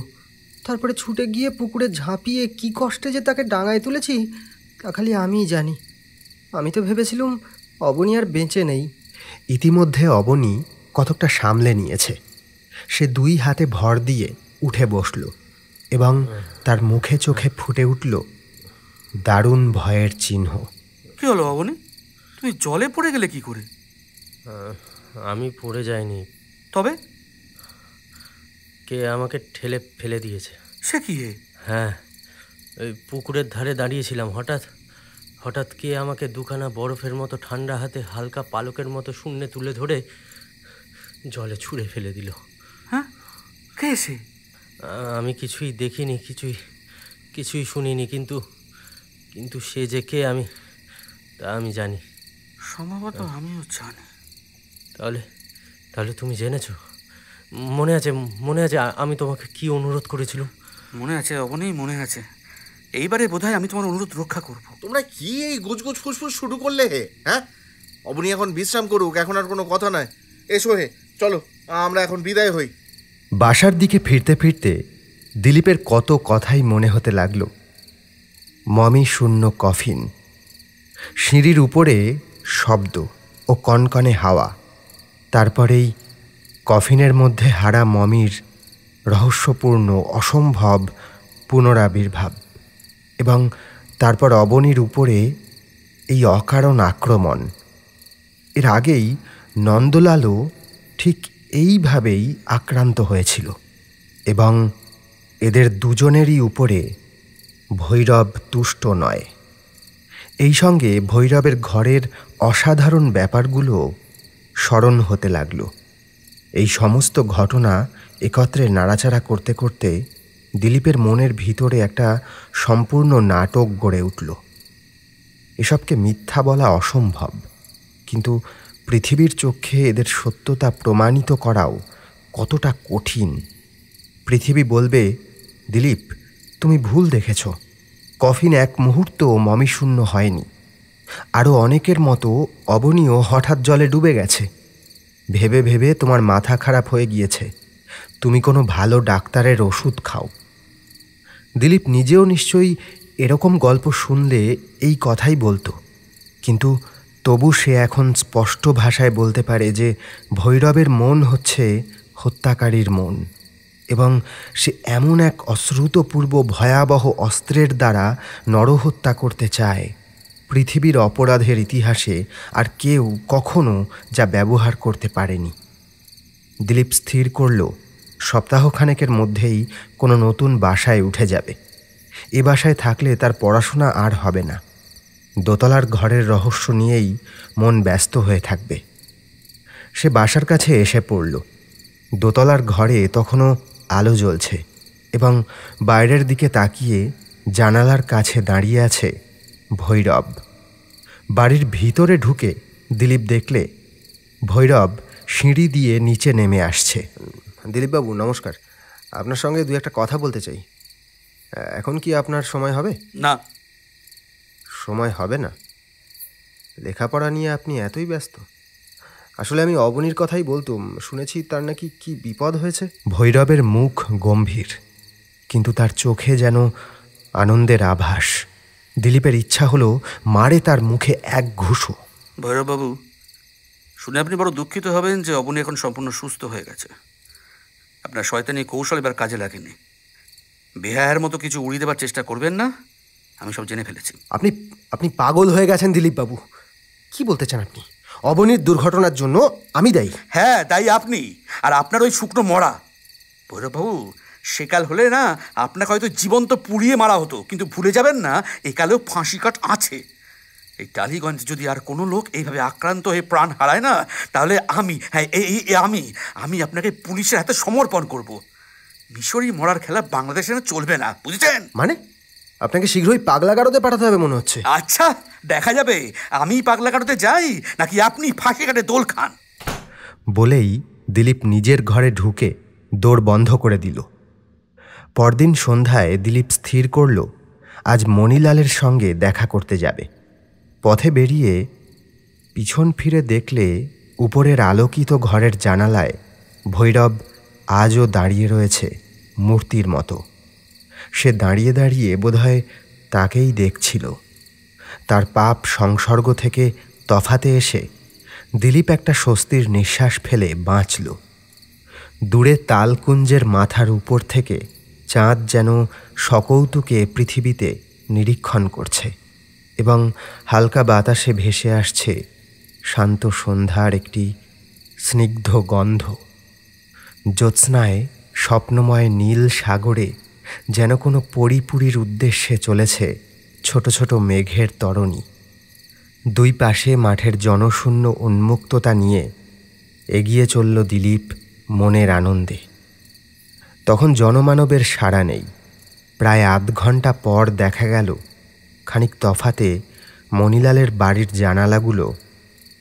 তারপরে ছুটে গিয়ে পুকুরে ঝাঁপিয়ে কি কষ্টে যে তাকে ডাঙায় তুলেছি তা খালি আমিই জানি। আমি তো ভেবেছিলুম অবনী আর বেঁচে নেই। ইতিমধ্যে অবনী কতকটা সামলে নিয়েছে। সে 2 হাতে ভর দিয়ে উঠে বসল এবং তার মুখে চোখে ফুটে উঠল দারুণ ভয়ের চিহ্ন। কি হলো অবনী, তুমি জলে পড়ে গেলে কি করে? আমি পড়ে যাইনি, তবে কে আমাকে ঠেলে ফেলে দিয়েছে। সে কি? হ্যাঁ, ওই পুকুরের ধারে দাঁড়িয়েছিলাম, হঠাৎ কে আমাকে 2খানা বরফের মতো ঠান্ডা হাতে হালকা পালকের মতো শূন্যে তুলে ধরে জলে ছুঁড়ে ফেলে দিল। হ্যাঁ, কে সে? আমি কিছুই দেখিনি, কিছুই শুনিনি, কিন্তু সে যে কে আমি জানি। সম্ভবত আমিও জানি। তাহলে তুমি জেনেছো? মনে আছে আমি তোমাকে কি অনুরোধ করেছিলাম? মনে আছে অবনী, মনে আছে। এইবারে বোধহয় আমি তোমার অনুরোধ রক্ষা করব। তোমরা কি এই গুজগুজ ফুসফুস শুরু করলে হে? হ্যাঁ, অবনী এখন বিশ্রাম করুক, এখন আর কোনো কথা নয়। এসো হে, চলো আমরা এখন বিদায় হই। বাসার দিকে ফিরতে ফিরতে দিলীপের কত কথাই মনে হতে লাগল। মমি শূন্য কফিন, সিঁড়ির উপরে শব্দ ও কনকনে হাওয়া, তারপরেই কফিনের মধ্যে হারা মমির রহস্যপূর্ণ অসম্ভব পুনরাবির্ভাব, এবং তারপর অবনীর উপরে এই অকারণ আক্রমণ। এর আগেই নন্দলালও ঠিক এইভাবেই আক্রান্ত হয়েছিল, এবং এদের দুজনেরই উপরে ভৈরব তুষ্ট নয়। এই সঙ্গে ভৈরবের ঘরের অসাধারণ ব্যাপারগুলো স্মরণ হতে লাগল। এই সমস্ত ঘটনা একত্রে নাড়াচাড়া করতে করতে দিলীপের মনের ভিতরে একটা সম্পূর্ণ নাটক গড়ে উঠল। এসবকে মিথ্যা বলা অসম্ভব, কিন্তু পৃথিবীর চক্ষে এদের সত্যতা প্রমাণিত করাও কতটা কঠিন। পৃথিবী বলবে, দিলীপ, তুমি ভুল দেখেছ। কফিন এক মুহূর্ত মমিশূন্য হয়নি। আরও অনেকের মতো অবনীও হঠাৎ জলে ডুবে গেছে। ভেবে ভেবে তোমার মাথা খারাপ হয়ে গিয়েছে। তুমি কোনো ভালো ডাক্তারের ওষুধ খাও। দিলীপ নিজেও নিশ্চয়ই এরকম গল্প শুনলে এই কথাই বলতো, কিন্তু তবু সে এখন স্পষ্ট ভাষায় বলতে পারে যে ভৈরবের মন হচ্ছে হত্যাকারীর মন, এবং সে এমন এক অশ্রুতপূর্ব ভয়াবহ অস্ত্রের দ্বারা নরহত্যা করতে চায় পৃথিবীর অপরাধের ইতিহাসে আর কেউ কখনো যা ব্যবহার করতে পারেনি। দিলীপ স্থির করল সপ্তাহখানেকের মধ্যেই কোনো নতুন বাসায় উঠে যাবে। এ বাসায় থাকলে তার পড়াশোনা আর হবে না। দোতলার ঘরের রহস্য নিয়েই মন ব্যস্ত হয়ে থাকবে। সে বাসার কাছে এসে পড়ল। দোতলার ঘরে তখনও আলো জ্বলছে, এবং বাইরের দিকে তাকিয়ে জানালার কাছে দাঁড়িয়ে আছে ভৈরব। বাড়ির ভিতরে ঢুকে দিলীপ দেখলে ভৈরব সিঁড়ি দিয়ে নিচে নেমে আসছে। দিলীপবাবু নমস্কার, আপনার সঙ্গে 2-1 কথা বলতে চাই। এখন কি আপনার সময় হবে? না। সময় হবে না? লেখাপড়া নিয়ে আপনি এতই ব্যস্ত? আসলে আমি অবনীর কথাই বলতুম। শুনেছি তার নাকি কি বিপদ হয়েছে। ভৈরবের মুখ গম্ভীর, কিন্তু তার চোখে যেন আনন্দের আভাস। দিলীপের ইচ্ছা হলো মারে তার মুখে এক ঘুষো। ভৈরববাবু, শুনে আপনি বড় দুঃখিত হবেন যে অবনী এখন সম্পূর্ণ সুস্থ হয়ে গেছে। আপনার শয়তানি কৌশল এবার কাজে লাগেনি। বেহায়ের মতো কিছু উড়িয়ে দেবার চেষ্টা করবেন না, আমি সব জেনে ফেলেছি। আপনি পাগল হয়ে গেছেন দিলীপবাবু। কি বলতে চান আপনি? অবনীর দুর্ঘটনার জন্য আমি দায়ী। হ্যাঁ, দায়ী আপনি, আর আপনার ওই শুকনো মরা। ভৈরববাবু, সেকাল হলে না আপনাকে হয়তো জীবন্ত পুড়িয়ে মারা হতো, কিন্তু ভুলে যাবেন না একালেও ফাঁসি কাট আছে। এই টালিগঞ্জ যদি আর কোনো লোক এইভাবে আক্রান্ত হয়ে প্রাণ হারায় না, তাহলে আমি, হ্যাঁ আমি আপনাকে পুলিশের হাতে সমর্পণ করব। মিশরি মরার খেলা বাংলাদেশে না চলবে না, বুঝেছেন? মানে আপনাকে শীঘ্রই পাগলাগারদে পাঠাতে হবে মনে হচ্ছে। আচ্ছা, দেখা যাবে আমি পাগলাগারদে যাই নাকি আপনি ফাঁসি কাটে দোল খান। বলেই দিলীপ নিজের ঘরে ঢুকে দৌড় বন্ধ করে দিল। পরদিন সন্ধ্যায় দিলীপ স্থির করল আজ মণিলালের সঙ্গে দেখা করতে যাবে। পথে বেরিয়ে পিছন ফিরে দেখলে উপরের আলোকিত ঘরের জানালায় ভৈরব আজও দাঁড়িয়ে রয়েছে মূর্তির মতো। সে দাঁড়িয়ে দাঁড়িয়ে বোধহয় তাকেই দেখছিল। তার পাপ সংসর্গ থেকে তফাতে এসে দিলীপ একটা স্বস্তির নিঃশ্বাস ফেলে বাঁচল। দূরে তালকুঞ্জের মাথার উপর থেকে চাঁদ যেন সকৌতুকে পৃথিবীতে নিরীক্ষণ করছে এবং হালকা বাতাসে ভেসে আসছে শান্ত সন্ধ্যার একটি স্নিগ্ধ গন্ধ। জ্যোৎস্নায় স্বপ্নময় নীল সাগরে যেন কোনো পরিপুরীর উদ্দেশ্যে চলেছে ছোট ছোট মেঘের তরণী। দুই পাশে মাঠের জনশূন্য উন্মুক্ততা নিয়ে এগিয়ে চলল দিলীপ মনের আনন্দে। তখন জনমানবের সাড়া নেই। প্রায় আধ ঘন্টা পর দেখা গেল খানিক তফাতে মণিলালের বাড়ির জানালাগুলো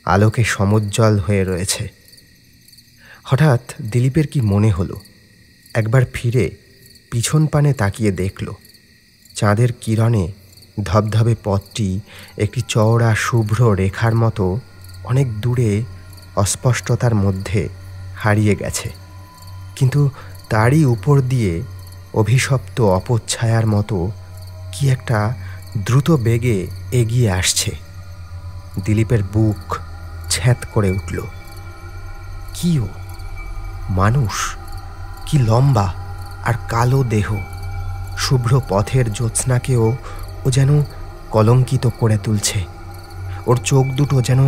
আলোকে সমুজ্জ্বল হয়ে রয়েছে। হঠাৎ দিলীপের কি মনে হলো, একবার ফিরে পিছন পানে তাকিয়ে দেখল চাঁদের কিরণে ধবধবে পথটি একটি চওড়া শুভ্র রেখার মতো অনেক দূরে অস্পষ্টতার মধ্যে হারিয়ে গেছে, কিন্তু তারই উপর দিয়ে অভিশপ্ত অপচ্ছায়ার মতো কি একটা দ্রুত বেগে এগিয়ে আসছে। দিলীপের বুক ছ্যাঁত করে উঠল। কি ও মানুষ, কি লম্বা আর কালো দেহ! শুভ্র পথের জ্যোৎস্নাকেও ও যেন কলঙ্কিত করে তুলছে। ওর চোখ দুটো যেন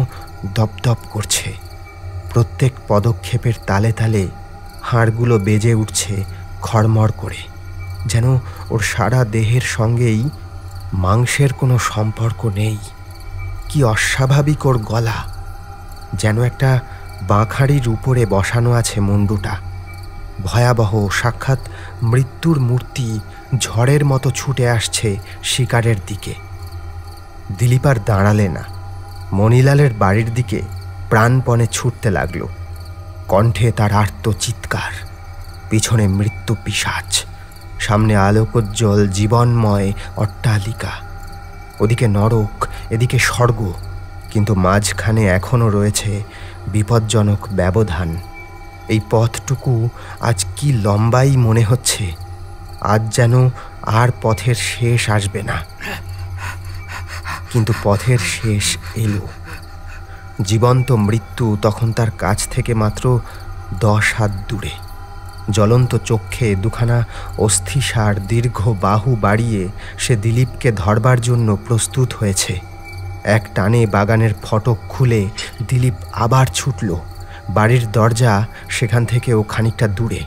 দপদপ করছে। প্রত্যেক পদক্ষেপের তালে তালে হাড়গুলো বেজে উঠছে খড়মড় করে, যেন ওর সারা দেহের সঙ্গেই মাংসের কোনো সম্পর্ক নেই। কি অস্বাভাবিক ওর গলা, যেন একটা বাঁখাড়ির উপরে বসানো আছে মুন্ডুটা। ভয়াবহ, সাক্ষাৎ মৃত্যুর মূর্তি ঝড়ের মতো ছুটে আসছে শিকারের দিকে। দিলীপ আর দাঁড়ালে না, মণিলালের বাড়ির দিকে প্রাণপণে ছুটতে লাগলো। কণ্ঠে তার আর্ত চিৎকার, পিছনে মৃত্যু পিশাচ, সামনে আলোকোজ্জ্বল জীবনময় অট্টালিকা। ওদিকে নরক, এদিকে স্বর্গ, কিন্তু মাঝখানে এখনও রয়েছে বিপজ্জনক ব্যবধান। এই পথটুকু আজ কি লম্বাই মনে হচ্ছে, আজ যেন আর পথের শেষ আসবে না। কিন্তু পথের শেষ এলো। জীবন্ত মৃত্যু তখন তার কাছ থেকে মাত্র 10 হাত দূরে। জ্বলন্ত চক্ষে দুখানা অস্থিসার দীর্ঘ বাহু বাড়িয়ে সে দিলীপকে ধরবার জন্য প্রস্তুত হয়েছে। এক টানে বাগানের ফটক খুলে দিলীপ আবার ছুটল। বাড়ির দরজা সেখান থেকেও খানিকটা দূরে।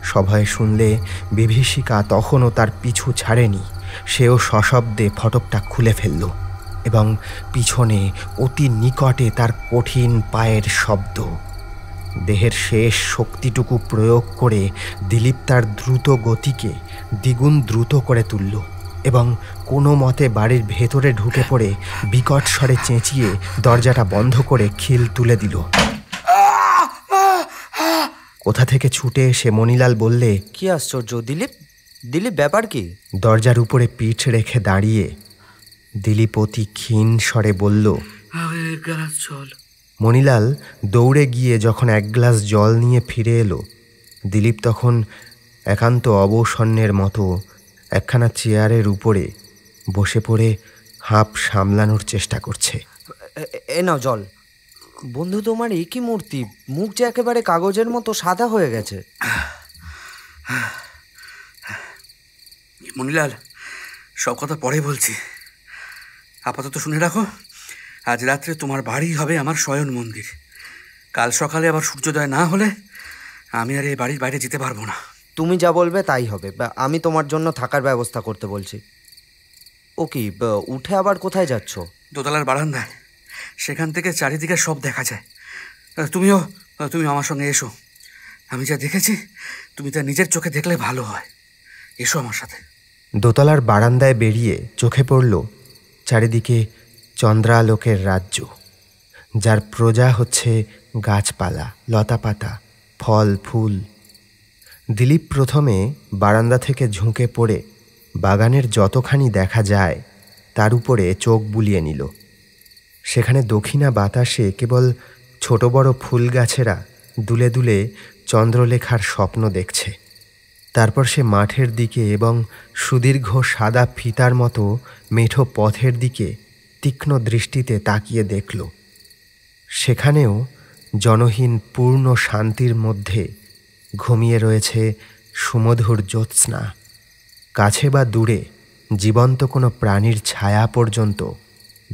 সভয়ে শুনলে বিভীষিকা তখনও তার পিছু ছাড়েনি। সেও সশব্দে ফটকটা খুলে ফেলল এবং পিছনে অতি নিকটে তার কঠিন পায়ের শব্দ। দেহের শেষ শক্তিটুকু প্রয়োগ করে দিলীপ তার দ্রুত গতিকে দ্বিগুণ দ্রুত করে তুলল এবং কোনো মতে বাড়ির ভেতরে ঢুকে পড়ে বিকট স্বরে চেঁচিয়ে দরজাটা বন্ধ করে খিল তুলে দিল। কোথা থেকে ছুটে এসে মণিলাল বললে, কি আশ্চর্য দিলীপ, দিলীপ ব্যাপার কি? দরজার উপরে পিঠ রেখে দাঁড়িয়ে দিলীপ অতি ক্ষীণ স্বরে বলল, মণিলাল দৌড়ে গিয়ে যখন 1 গ্লাস জল নিয়ে ফিরে এলো, দিলীপ তখন একান্ত অবসন্নের মতো একখানা চেয়ারের উপরে বসে পড়ে হাঁপ সামলানোর চেষ্টা করছে। এ নাও জল। বন্ধু, তোমার এই কি মূর্তি, মুখ যে একেবারে কাগজের মতো সাদা হয়ে গেছে। মণিলাল, সব কথা পরে বলছি, আপাতত শুনে রাখো। আজ রাত্রে তোমার বাড়ি হবে আমার শয়ন মন্দির। কাল সকালে আবার সূর্যোদয় না হলে আমি আর এই বাড়ির বাইরে যেতে পারবো না। তুমি যা বলবে তাই হবে। আমি তোমার জন্য থাকার ব্যবস্থা করতে বলছি। ও কি উঠে আবার কোথায় যাচ্ছ? দোতলার বারান্দায়, সেখান থেকে চারিদিকে সব দেখা যায়। তুমিও আমার সঙ্গে এসো। আমি যা দেখেছি তুমি তা নিজের চোখে দেখলে ভালো হয়। এসো আমার সাথে। দোতলার বারান্দায় বেরিয়ে চোখে পড়ল চারিদিকে চন্দ্রালোকের রাজ্য, যার প্রজা হচ্ছে গাছপালা, লতাপাতা, ফল ফুল। দিলীপ প্রথমে বারান্দা থেকে ঝুঁকে পড়ে বাগানের যতখানি দেখা যায় তার উপরে চোখ বুলিয়ে নিল। সেখানে দক্ষিণা বাতাসে কেবল ছোট বড় ফুল গাছেরা দুলে দুলে চন্দ্রলেখার স্বপ্ন দেখছে। তারপর সে মাঠের দিকে এবং সুদীর্ঘ সাদা ফিতার মতো মেঠো পথের দিকে তীক্ষ্ণ দৃষ্টিতে তাকিয়ে দেখল। সেখানেও জনহীন পূর্ণ শান্তির মধ্যে ঘুমিয়ে রয়েছে সুমধুর জ্যোৎস্না। কাছে বা দূরে জীবন্ত কোনো প্রাণীর ছায়া পর্যন্ত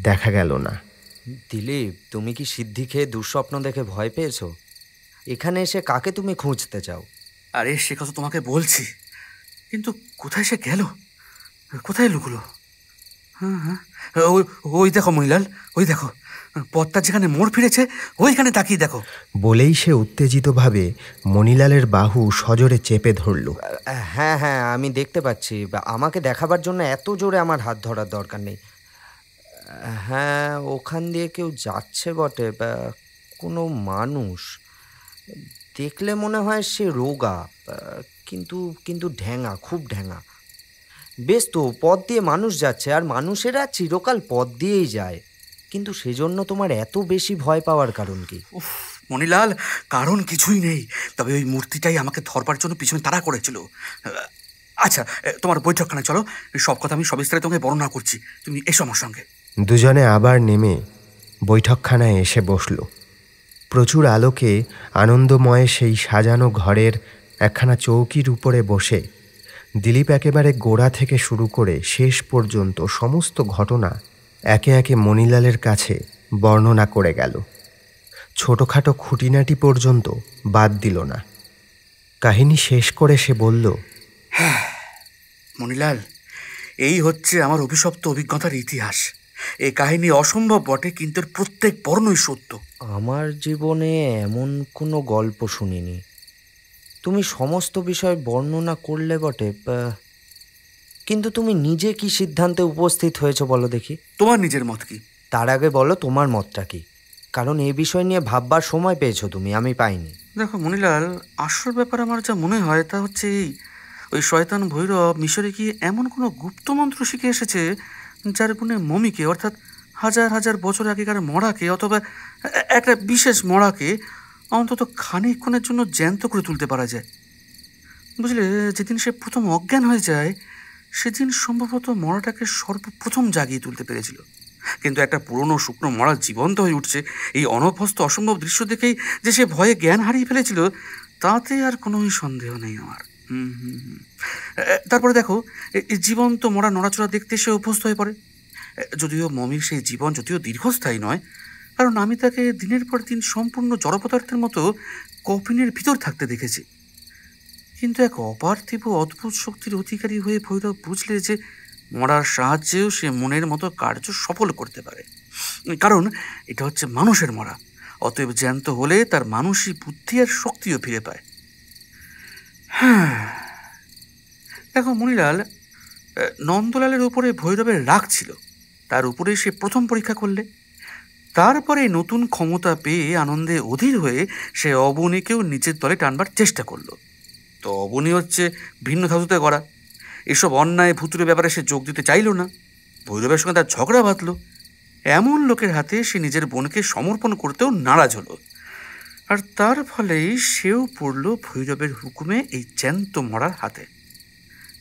দেখা গেল না। দিলীপ, তুমি কি সিদ্ধি খেয়ে দুঃস্বপ্ন দেখে ভয় পেয়েছো? এখানে এসে কাকে তুমি খুঁজতে চাও? আরে সে কথা তোমাকে বলছি, কিন্তু কোথায় সে গেল? কোথায় লুকলো? হ্যাঁ, ওই দেখো মহিলাল, ওই দেখো পথটা যেখানে মোড় ফিরেছে ওইখানে তাকিয়ে দেখো। বলেই সে উত্তেজিতভাবে মণিলালের বাহু সজোরে চেপে ধরল। হ্যাঁ হ্যাঁ, আমি দেখতে পাচ্ছি। আমাকে দেখাবার জন্য এত জোরে আমার হাত ধরার দরকার নেই। হ্যাঁ, ওখান দিয়ে কেউ যাচ্ছে বটে, কোনো মানুষ। দেখলে মনে হয় সে রোগা, কিন্তু ঢ্যাঙা, খুব ঢ্যাঙা। বেশ তো, পথ দিয়ে মানুষ যাচ্ছে, আর মানুষেরা চিরকাল পথ দিয়েই যায়, কিন্তু সেজন্য তোমার এত বেশি ভয় পাওয়ার কারণ কি? মণিলাল, কারণ কিছুই নেই, তবে ওই মূর্তিটাই আমাকে ধরবার জন্য পিছনে তাড়া করেছিল। আচ্ছা, তোমার বৈঠকখানে চলো, সব কথা আমি সবিস্তারে তোমাকে বর্ণনা করছি। তুমি এসো আমার সঙ্গে। দুজনে আবার নেমে বৈঠকখানায় এসে বসল। প্রচুর আলোকে আনন্দময় সেই সাজানো ঘরের একখানা চৌকির উপরে বসে দিলীপ একেবারে গোড়া থেকে শুরু করে শেষ পর্যন্ত সমস্ত ঘটনা একে একে মণিলালের কাছে বর্ণনা করে গেল। ছোটোখাটো খুঁটিনাটি পর্যন্ত বাদ দিল না। কাহিনী শেষ করে সে বলল, হ্যাঁ মণিলাল, এই হচ্ছে আমার অভিশপ্ত অভিজ্ঞতার ইতিহাস। এই কাহিনী অসম্ভব বটে, কিন্তু প্রত্যেক বর্ণই সত্য। আমার জীবনে এমন কোনো গল্প শুনিনি। তুমি সমস্ত বিষয় বর্ণনা করলে বটে, কিন্তু তুমি নিজে কি সিদ্ধান্তে উপস্থিত হয়েছো বলো দেখি? তোমার নিজের মত কি? তার আগে বলো তোমার মতটা কি, কারণ এই বিষয় নিয়ে ভাববার সময় পেয়েছো তুমি, আমি পাইনি। দেখো মণিলাল, আসল ব্যাপার আমার যা মনে হয় তা হচ্ছে ওই শয়তান ভৈরব মিশরে গিয়ে এমন কোনো গুপ্ত মন্ত্র শিখে এসেছে যার গুণে মমিকে, অর্থাৎ হাজার হাজার বছর আগেকার মরাকে, অথবা একটা বিশেষ মরাকে অন্তত খানিকক্ষণের জন্য জ্যান্ত করে তুলতে পারা যায়। বুঝলে, যেদিন সে প্রথম অজ্ঞান হয়ে যায় সেদিন সম্ভবত মরাটাকে সর্বপ্রথম জাগিয়ে তুলতে পেরেছিল। কিন্তু একটা পুরনো শুকনো মরা জীবন্ত হয়ে উঠছে, এই অনভ্যস্ত অসম্ভব দৃশ্য দেখেই যে সে ভয়ে জ্ঞান হারিয়ে ফেলেছিল, তাতে আর কোনোই সন্দেহ নেই আমার। তারপরে দেখো, এই জীবন্ত মরা নড়াচড়া দেখতে সে অভ্যস্ত হয়ে পড়ে। যদিও মমির সেই জীবন যদিও দীর্ঘস্থায়ী নয়, কারণ আমি তাকে দিনের পর দিন সম্পূর্ণ জড়পদার্থের মতো কফিনের ভিতর থাকতে দেখেছি। কিন্তু এক অপার্থিব অদ্ভুত শক্তির অধিকারী হয়ে ভৈরব বুঝলে যে মরার সাহায্যেও সে মনের মতো কার্য সফল করতে পারে, কারণ এটা হচ্ছে মানুষের মরা। অতএব জ্যান্ত হলে তার মানসিক বুদ্ধি আর শক্তিও ফিরে পায়। হ্যাঁ দেখো মণিলাল, নন্দলালের উপরে ভৈরবের রাগ ছিল, তার উপরে সে প্রথম পরীক্ষা করলে। তারপরে নতুন ক্ষমতা পেয়ে আনন্দে অধীর হয়ে সে অবনীকেও নিজের দলে টানবার চেষ্টা করলো। তো অবনী হচ্ছে ভিন্ন ধাতুতে গড়া, এসব অন্যায় ভুতুরে ব্যাপারে সে যোগ দিতে চাইল না। ভৈরবের সঙ্গে তার ঝগড়া বাঁধল। এমন লোকের হাতে সে নিজের বোনকে সমর্পণ করতেও নারাজ হলো, আর তার ফলেই সেও পড়ল ভৈরবের হুকুমে এই জ্যান্ত মরার হাতে।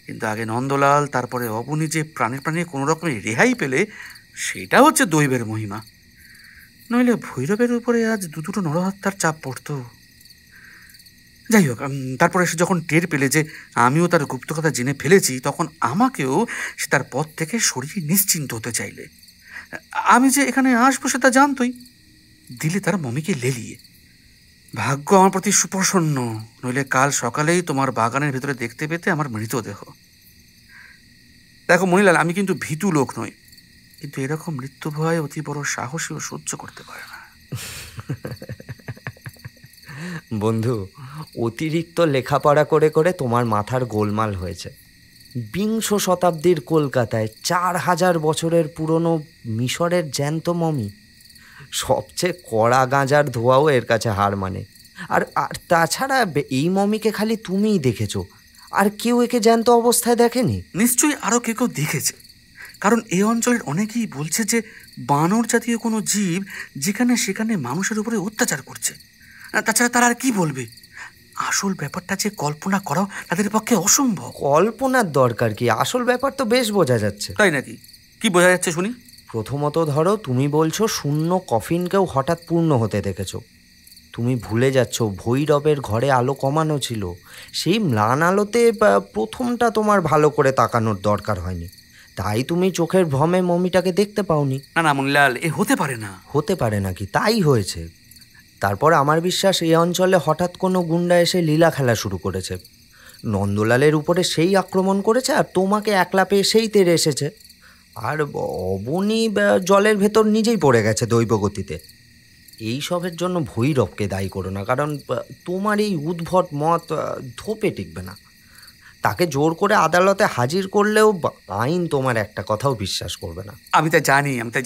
কিন্তু আগে নন্দলাল, তারপরে অবনী যে প্রাণের প্রাণে কোনো রকমের রেহাই পেলে, সেটা হচ্ছে দৈবের মহিমা। নইলে ভৈরবের উপরে আজ দুটো নরহত্যার চাপ পড়তো। যাই হোক, তারপরে সে যখন টের পেলে যে আমিও তার গুপ্ত কথা জেনে ফেলেছি, তখন আমাকেও সে তার পথ থেকে সরিয়ে নিশ্চিন্ত হতে চাইলে। আমি যে এখানে আসবো সেটা জানতই, দিলে তার মমিকে লেলিয়ে। ভাগ্য আমার প্রতি সুপ্রসন্ন, নইলে কাল সকালেই তোমার বাগানের ভেতরে দেখতে পেতে আমার মৃতদেহ। দেখো মনিলাল, আমি কিন্তু ভীতু লোক নই, কিন্তু এরকম মৃত্যু ভয় অতি বড় সাহসীও সহ্য করতে পারে না। বন্ধু, অতিরিক্ত লেখাপড়া করে করে তোমার মাথার গোলমাল হয়েছে। বিংশ শতাব্দীর কলকাতায় 4000 বছরের পুরনো মিশরের জ্যান্ত মমি, সবচেয়ে কড়া গাঁজার ধোঁয়াও এর কাছে হার মানে। আর আর তাছাড়া এই মমিকে খালি তুমিই দেখেছো, আর কেউ একে জ্যান্ত অবস্থায় দেখেনি। নিশ্চয়ই আরও কেউ কেউ দেখেছে, কারণ এই অঞ্চলের অনেকেই বলছে যে বানর জাতীয় কোনো জীব যেখানে সেখানে মানুষের উপরে অত্যাচার করছে। তাছাড়া তারা আর কি বলবে? আসল ব্যাপারটা যে কল্পনা করাও তাদের পক্ষে অসম্ভব। কল্পনার দরকার কি, আসল ব্যাপার তো বেশ বোঝা যাচ্ছে। তাই নাকি? কি বোঝা যাচ্ছে শুনি? প্রথমত ধরো, তুমি বলছো শূন্য কফিনকেও হঠাৎ পূর্ণ হতে দেখেছো। তুমি ভুলে যাচ্ছ ভৈরবের ঘরে আলো কমানো ছিল। সেই ম্লান আলোতে প্রথমটা তোমার ভালো করে তাকানোর দরকার হয়নি, তাই তুমি চোখের ভ্রমে মমিটাকে দেখতে পাওনি। না না মনিলাল, এ হতে পারে না। হতে পারে নাকি? তাই হয়েছে। তারপর আমার বিশ্বাস এই অঞ্চলে হঠাৎ কোনো গুন্ডা এসে লীলা খেলা শুরু করেছে। নন্দলালের উপরে সেই আক্রমণ করেছে, আর তোমাকে একলা পেয়ে সেই তেড়ে এসেছে। আর অবনী জলের ভেতর নিজেই পড়ে গেছে দৈবগতিতে। এইসবের জন্য ভৈরবকে দায়ী করো না, কারণ তোমার এই উদ্ভট মত ধোপে টিকবে না। তাকে জোর করে আদালতে হাজির করলেও আইন তোমার একটা কথাও বিশ্বাস করবে না। আমি তা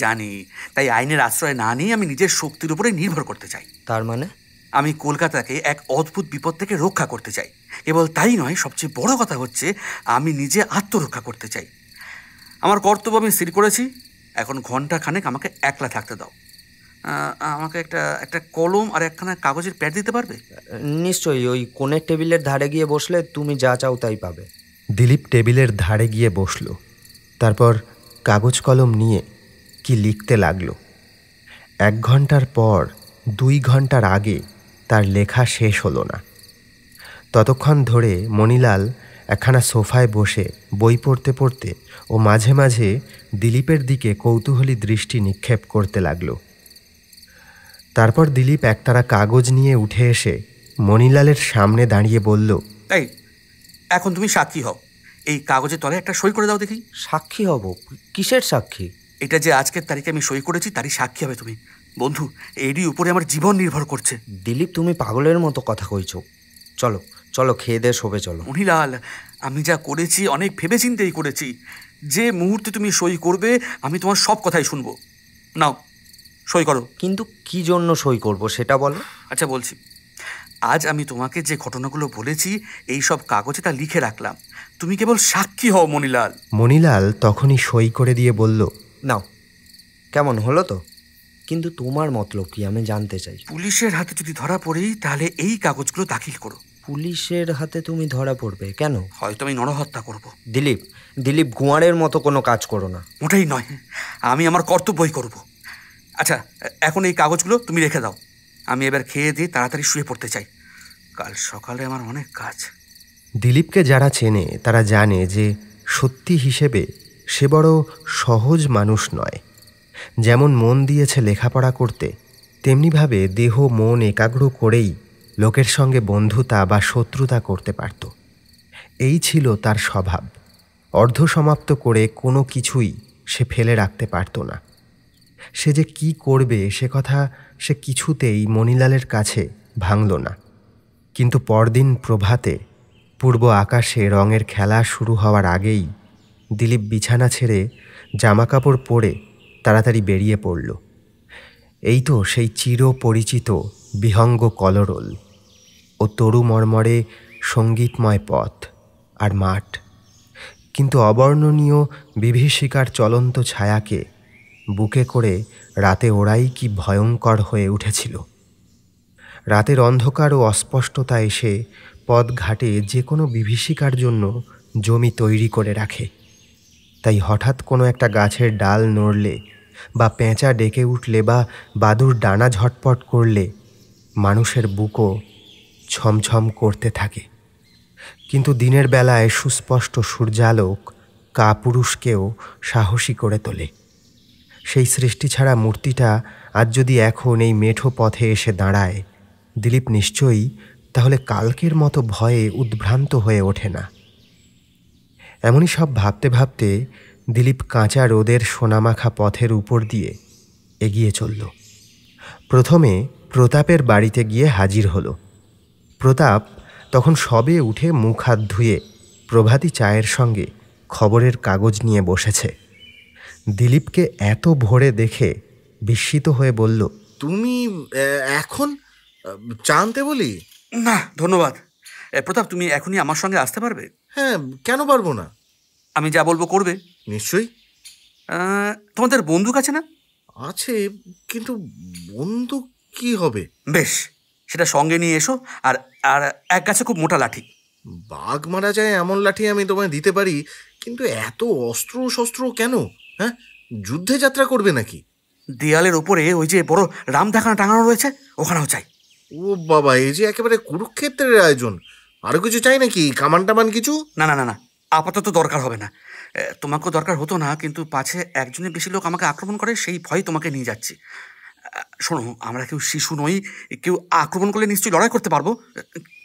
জানি, তাই আইনের আশ্রয় না নিয়ে আমি নিজের শক্তির উপরে নির্ভর করতে চাই। তার মানে? আমি কলকাতাকে এক অদ্ভুত বিপদ থেকে রক্ষা করতে চাই। কেবল তাই নয়, সবচেয়ে বড় কথা হচ্ছে আমি নিজে আত্মরক্ষা করতে চাই। আমার কর্তব্য আমি স্থির করেছি। এখন ঘন্টা খানেক আমাকে একলা থাকতে দাও। আমাকে একটা কলম আর একখানা কাগজের প্যাড দিতে পারবে? নিশ্চয়ই। ওই কোণের টেবিলের ধারে গিয়ে বসলে তুমি যা চাও তাই পাবে। দিলীপ টেবিলের ধারে গিয়ে বসল, তারপর কাগজ কলম নিয়ে কি লিখতে লাগলো। 1 ঘন্টার পর 2 ঘন্টার আগে তার লেখা শেষ হলো না। ততক্ষণ ধরে মণিলাল একখানা সোফায় বসে বই পড়তে পড়তে ও মাঝে মাঝে দিলীপের দিকে কৌতূহলী দৃষ্টি নিক্ষেপ করতে লাগলো। তারপর দিলীপ একতারা কাগজ নিয়ে উঠে এসে মণিলালের সামনে দাঁড়িয়ে বলল, এই এখন তুমি সাক্ষী হও। এই কাগজের তলে একটা সই করে দাও দেখি। সাক্ষী হব? কিসের সাক্ষী? এটা যে আজকের তারিখে আমি সই করেছি তারই সাক্ষী হবে তুমি। বন্ধু, এরই উপরে আমার জীবন নির্ভর করছে। দিলীপ, তুমি পাগলের মতো কথা কইছো। চলো চলো, খেয়ে দে শোবে চলো। মণিলাল, আমি যা করেছি অনেক ভেবেচিন্তেই করেছি। যে মুহূর্তে তুমি সই করবে আমি তোমার সব কথাই শুনবো। নাও সই করো। কিন্তু কি জন্য সই করব সেটা বলো। আচ্ছা বলছি, আজ আমি তোমাকে যে ঘটনাগুলো বলেছি এই সব কাগজে তা লিখে রাখলাম। তুমি কেবল সাক্ষী হও মণিলাল। মণিলাল তখনই সই করে দিয়ে বলল, নাও। কেমন হলো তো? কিন্তু তোমার মতলব কি আমি জানতে চাই। পুলিশের হাতে যদি ধরা পড়ি তাহলে এই কাগজগুলো দাখিল করো। পুলিশের হাতে তুমি ধরা পড়বে কেন? হয়তো আমি নরহত্যা করব। দিলীপ, গুয়ারের মতো কোনো কাজ করো না। মোটেই নয়, আমি আমার কর্তব্যই করব। আচ্ছা, এখন এই কাগজগুলো তুমি রেখে দাও। আমি এবার খেয়ে দিয়ে তাড়াতাড়ি শুয়ে পড়তে চাই। কাল সকালে আমার অনেক কাজ। দিলীপকে যারা চেনে তারা জানে যে সত্যি হিসেবে সে বড় সহজ মানুষ নয়। যেমন মন দিয়েছে লেখাপড়া করতে, তেমনিভাবে দেহ মন একাগ্র করেই লোকের সঙ্গে বন্ধুতা বা শত্রুতা করতে পারত। এই ছিল তার স্বভাব। অর্ধসমাপ্ত করে কোনো কিছুই সে ফেলে রাখতে পারত না। সে যে কি করবে সে কথা সে কিছুতেই মণিলালের কাছে ভাঙল না। কিন্তু পরদিন প্রভাতে পূর্ব আকাশে রঙের খেলা শুরু হওয়ার আগেই দিলীপ বিছানা ছেড়ে জামাকাপড় পরে তাড়াতাড়ি বেরিয়ে পড়ল। এই তো সেই চিরপরিচিত বিহঙ্গ কলরোল ও তরু মর্মরে সঙ্গীতময় পথ আর মাঠ, কিন্তু অবর্ণনীয় বিভীষিকার চলন্ত ছায়াকে বুকে করে রাতে ওরাই কি ভয়ঙ্কর হয়ে উঠেছিল। রাতের অন্ধকার ও অস্পষ্টতা এসে পথঘাটে যে কোনো বিভীষিকার জন্য জমি তৈরি করে রাখে। তাই হঠাৎ কোনো একটা গাছের ডাল নড়লে বা পেঁচা ডেকে উঠলে বা বাদুর ডানা ঝটপট করলে মানুষের বুকও ছমছম করতে থাকে। কিন্তু দিনের বেলায় সুস্পষ্ট সূর্যালোক কাপুরুষকেও সাহসী করে তোলে। সেই সৃষ্টি ছাড়া মূর্তিটা আজ যদি এখন এই মেঠো পথে এসে দাঁড়ায়, দিলীপ নিশ্চয়ই তাহলে কালকের মতো ভয়ে উদ্ভ্রান্ত হয়ে ওঠে না। এমনই সব ভাবতে ভাবতে দিলীপ কাঁচা রোদের সোনামাখা পথের উপর দিয়ে এগিয়ে চলল। প্রথমে প্রতাপের বাড়িতে গিয়ে হাজির হলো। প্রতাপ তখন সবে উঠে মুখ হাত ধুয়ে প্রভাতী চায়ের সঙ্গে খবরের কাগজ নিয়ে বসেছে। দিলীপকে এত ভোরে দেখে বিস্মিত হয়ে বলল, তুমি এখন চা আনতে বলি? না ধন্যবাদ। প্রতাপ, তুমি এখনই আমার সঙ্গে আসতে পারবে? হ্যাঁ, কেন পারবো না? আমি যা বলবো করবে? নিশ্চয়ই। তোমাদের বন্দুক আছে না? আছে, কিন্তু বন্দুক কি হবে? বেশ, সেটা সঙ্গে নিয়ে এসো। আর আর এক গাছে খুব মোটা লাঠি। বাঘ মারা যায় এমন লাঠি আমি তোমায় দিতে পারি, কিন্তু এত অস্ত্র শস্ত্র কেন? হ্যাঁ, যুদ্ধে যাত্রা করবে নাকি? দেয়ালের ওপরে ওই যে বড় রামদাখানা টাঙানো রয়েছে, ওখানেও চাই। ও বাবা, এই যে একেবারে কুরুক্ষেত্রের আয়োজন। আরো কিছু চাই নাকি? কামান টামান কিছু? না না না না, আপাতত দরকার হবে না। তোমাকেও দরকার হতো না, কিন্তু পাছে একজনের বেশি লোক আমাকে আক্রমণ করে, সেই ভয় তোমাকে নিয়ে যাচ্ছি। শোনো, আমরা কেউ শিশু নই, কেউ আক্রমণ করলে নিশ্চয়ই লড়াই করতে পারবো।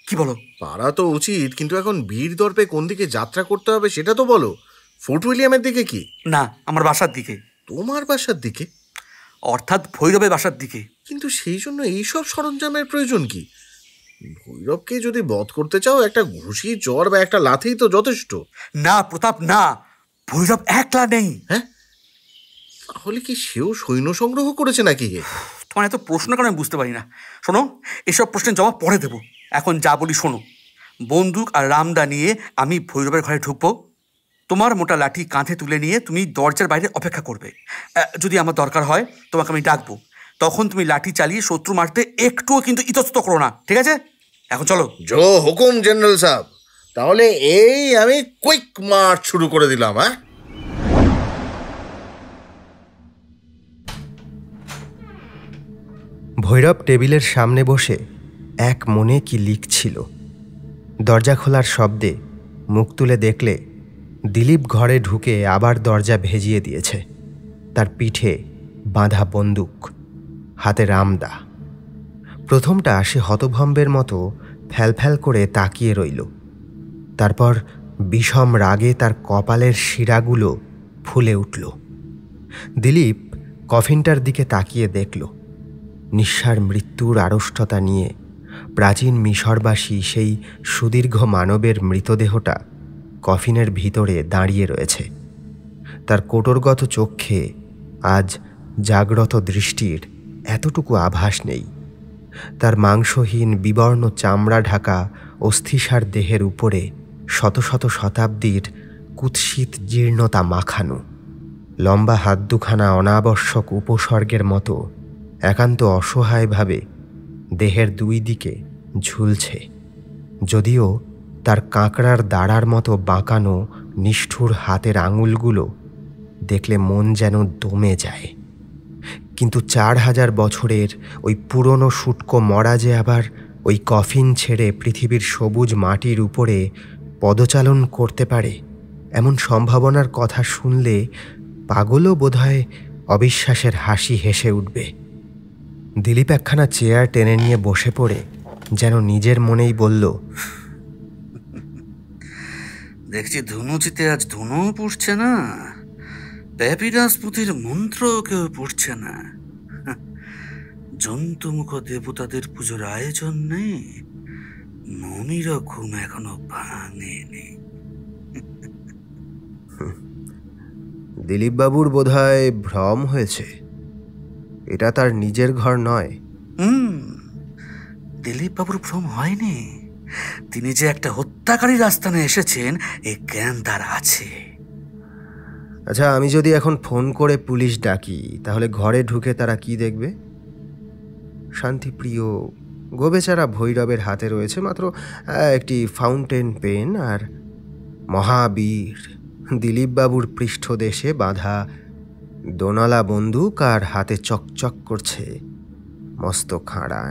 কি বলো? পারা তো উচিত, কিন্তু এখন বীর দর্পে কোন দিকে যাত্রা করতে হবে সেটা তো বলো। ফোর্ট উইলিয়ামের দিকে কি? না, আমার বাসার দিকে। তোমার বাসার দিকে? অর্থাৎ ভৈরবের বাসার দিকে। কিন্তু সেই জন্য এইসব সরঞ্জামের প্রয়োজন কি? ভৈরবকে যদি বধ করতে চাও, একটা ঘুষি, চর বা একটা লাথিই তো যথেষ্ট। না প্রতাপ, না, ভৈরব একলা নেই। হ্যাঁ, তাহলে কি সেও সৈন্য সংগ্রহ করেছে নাকি? তোমার এত প্রশ্ন কেন আমি বুঝতে পারি না। শোনো, এসব প্রশ্নের জবাব পরে দেবো, এখন যা বলি শোনো। বন্দুক আর রামদা নিয়ে আমি ভৈরবের ঘরে ঢুকবো। তোমার মোটা লাঠি কাঁধে তুলে নিয়ে তুমি দরজার বাইরে অপেক্ষা করবে। যদি আমার দরকার হয় তোমাকে আমি ডাকবো, তখন তুমি লাঠি চালিয়ে শত্রু মারতে একটুও কিন্তু ইতস্তত করো না, ঠিক আছে? এখন চলো। জো হুকুম জেনারেল সাহেব। তাহলে এই আমি কুইক মার্চ শুরু করে দিলাম। হ্যাঁ, ভৈরব টেবিলের সামনে বসে এক মনে কি লিখছিল। দরজা খোলার শব্দে মুখ তুলে দেখলে দিলীপ ঘরে ঢুকে আবার দরজা ভেজিয়ে দিয়েছে। তার পিঠে বাঁধা বন্দুক, হাতে রামদা। প্রথমটা সে হতভম্বের মতো ফ্যালফ্যাল করে তাকিয়ে রইল। তারপর বিষম রাগে তার কপালের শিরাগুলো ফুলে উঠল। দিলীপ কফিনটার দিকে তাকিয়ে দেখল। নিঃসার মৃত্যুর আড়ষ্টতা নিয়ে প্রাচীন মিশরবাসী সেই সুদীর্ঘ মানবের মৃতদেহটা কফিনের ভিতরে দাঁড়িয়ে রয়েছে। তার কোটরগত চক্ষে আজ জাগ্রত দৃষ্টির এতটুকু আভাস নেই। তার মাংসহীন বিবর্ণ চামড়া ঢাকা অস্থিসার দেহের উপরে শত শত শতাব্দীর কুৎসিত জীর্ণতা মাখানো। লম্বা হাত দুখানা অনাবশ্যক উপসর্গের মতো একান্ত অসহায়ভাবে দেহের দুই দিকে ঝুলছে, যদিও তার কাঁকড়ার দাঁড়ার মতো বাঁকানো নিষ্ঠুর হাতের আঙুলগুলো দেখলে মন যেন দমে যায়। কিন্তু 4000 বছরের ওই পুরনো শুটকো মরা যে আবার ওই কফিন ছেড়ে পৃথিবীর সবুজ মাটির উপরে পদচালন করতে পারে, এমন সম্ভাবনার কথা শুনলে পাগলও বোধহয় অবিশ্বাসের হাসি হেসে উঠবে। দিলীপ একখানা চেয়ার টেনে নিয়ে বসে পড়ে যেন নিজের মনেই বলল, দেখছি ধনুচিতে আজ ধনুও পুষছে না, প্যাপিরাস পুঁথির মন্ত্র কেউ পড়ছে না, জন্তুমুখ দেবতাদের পুজোর আয়োজন নেই, মমিরও ঘুম এখনো ভাঙেনি। দিলীপবাবুর বোধহয় ভ্রম হয়েছে। এটা তার নিজের ঘর নয়। দিলীপবাবুর ভ্রম হয়নি। তিনি যে একটা হত্যাকারীর আস্তানে এসেছেন এই জ্ঞান তার আছে। আচ্ছা, আমি যদি এখন ফোন করে পুলিশ ডাকি, তাহলে ঘরে ঢুকে তারা কি দেখবে? শান্তিপ্রিয় গোবেচারা ভৈরবের হাতে রয়েছে মাত্র একটি ফাউন্টেন পেন আর মহাবীর দিলীপবাবুর পৃষ্ঠদেশে বাঁধা দোনালা বন্দুক, আর হাতে চকচক করছে মস্ত খাঁড়া।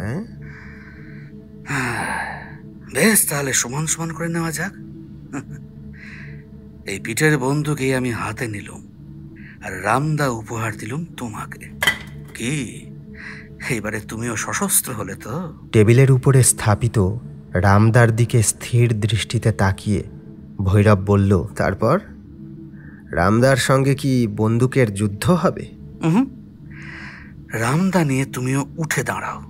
বেশ, তাহলে সমান সমান করে নেওয়া যাক। এই পিঠের বন্দুকে আমি হাতে নিলাম, আর রামদা উপহার দিলুম তোমাকে। কি এইবারে তুমিও সশস্ত্র হলে তো? টেবিলের উপরে স্থাপিত রামদার দিকে স্থির দৃষ্টিতে তাকিয়ে ভৈরব বলল, তারপর রামদার সঙ্গে কি বন্দুকের যুদ্ধ হবে? রামদা নিয়ে তুমিও উঠে দাঁড়াও,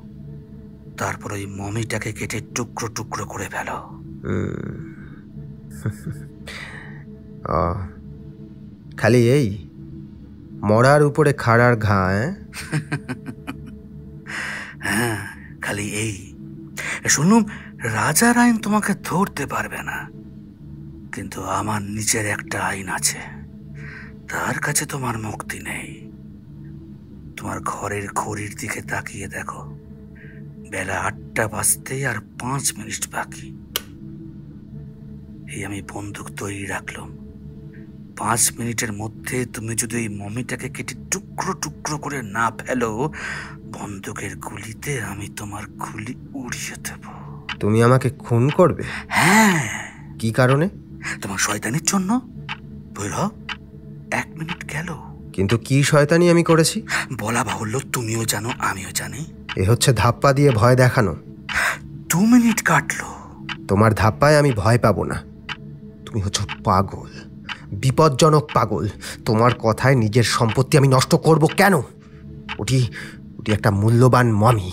তারপর ওই মমিটাকে কেটে টুকরো টুকরো করে ফেলো। খালি এই মরার উপরে খাড়ার ঘা? হ্যাঁ, খালি এই। শুনুন, রাজার আইন তোমাকে ধরতে পারবে না, কিন্তু আমার নিজের একটা আইন আছে, তার কাছে তোমার মুক্তি নেই। তোমার ঘরের ঘড়ির দিকে তাকিয়ে দেখো, বেলা 8টা বাজতেই আর 5 মিনিট বাকি। এই আমি বন্দুক তৈরি রাখলাম। 5 মিনিটের মধ্যে তুমি যদি ওই মমিটাকে কেটে টুকরো টুকরো করে না ফেলো, বন্দুকের গুলিতে আমি তোমার গুলি উড়িয়ে দেব। তুমি আমাকে খুন করবে? হ্যাঁ। কি কারণে? তোমার শয়তানির জন্য। ভৈরব, 1 মিনিট গেল। কিন্তু কি শয়তানি আমি করেছি? বলা বাহুল্য, তুমিও জানো আমিও জানি। এ হচ্ছে ধাপ্পা দিয়ে ভয় দেখানো। 2 মিনিট কাটলো। তোমার ধাপ্পায় আমি ভয় পাবো না। তুমি হচ্ছে পাগল, বিপজ্জনক পাগল। তোমার কথায় নিজের সম্পত্তি আমি নষ্ট করব কেন? ওটি একটা মূল্যবান মমি।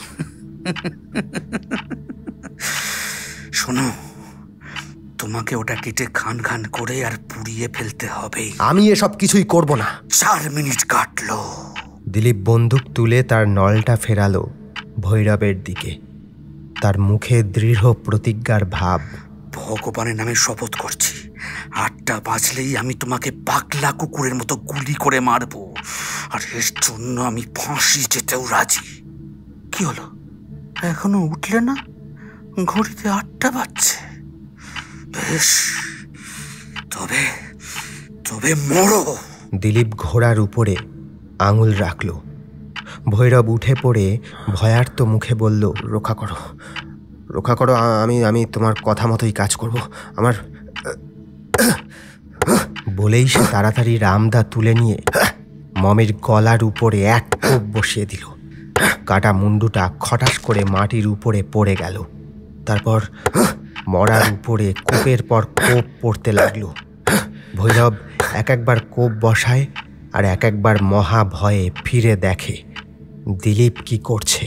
শোনো, তোমাকে ওটা কেটে খান খান করে আর পুড়িয়ে ফেলতে হবে। আমি এসব কিছুই করব না। 4 মিনিট কাটলো। দিলীপ বন্দুক তুলে তার নলটা ফেরালো ভৈরবের দিকে। তার মুখে দৃঢ় প্রতিজ্ঞার ভাব। ভগবানের নামে শপথ করছি, 8টা বাজলেই আমি তোমাকে পাগলা কুকুরের মতো গুলি করে মারবো, আর এর জন্য আমি ফাঁসি যেতেও রাজি। কি হলো, এখনো উঠলে না? ঘড়িতে 8টা বাজছে। বেশ, তবে তবে মরো। দিলীপ ঘোড়ার উপরে আঙুল রাখল। ভৈরব উঠে পড়ে ভয়ার্ত মুখে বলল, রক্ষা করো, রক্ষা করো। আমি তোমার কথা মতোই কাজ করব। আমার বলেই সে তাড়াতাড়ি রামদা তুলে নিয়ে মমের গলার উপরে এক কোপ বসিয়ে দিল। কাটা মুন্ডুটা খটাস করে মাটির উপরে পড়ে গেল। তারপর মরার উপরে কোপের পর কোপ পড়তে লাগলো। ভৈরব এক একবার কোপ বসায় আর এক একবার মহা ভয়ে ফিরে দেখে দিলীপ কি করছে।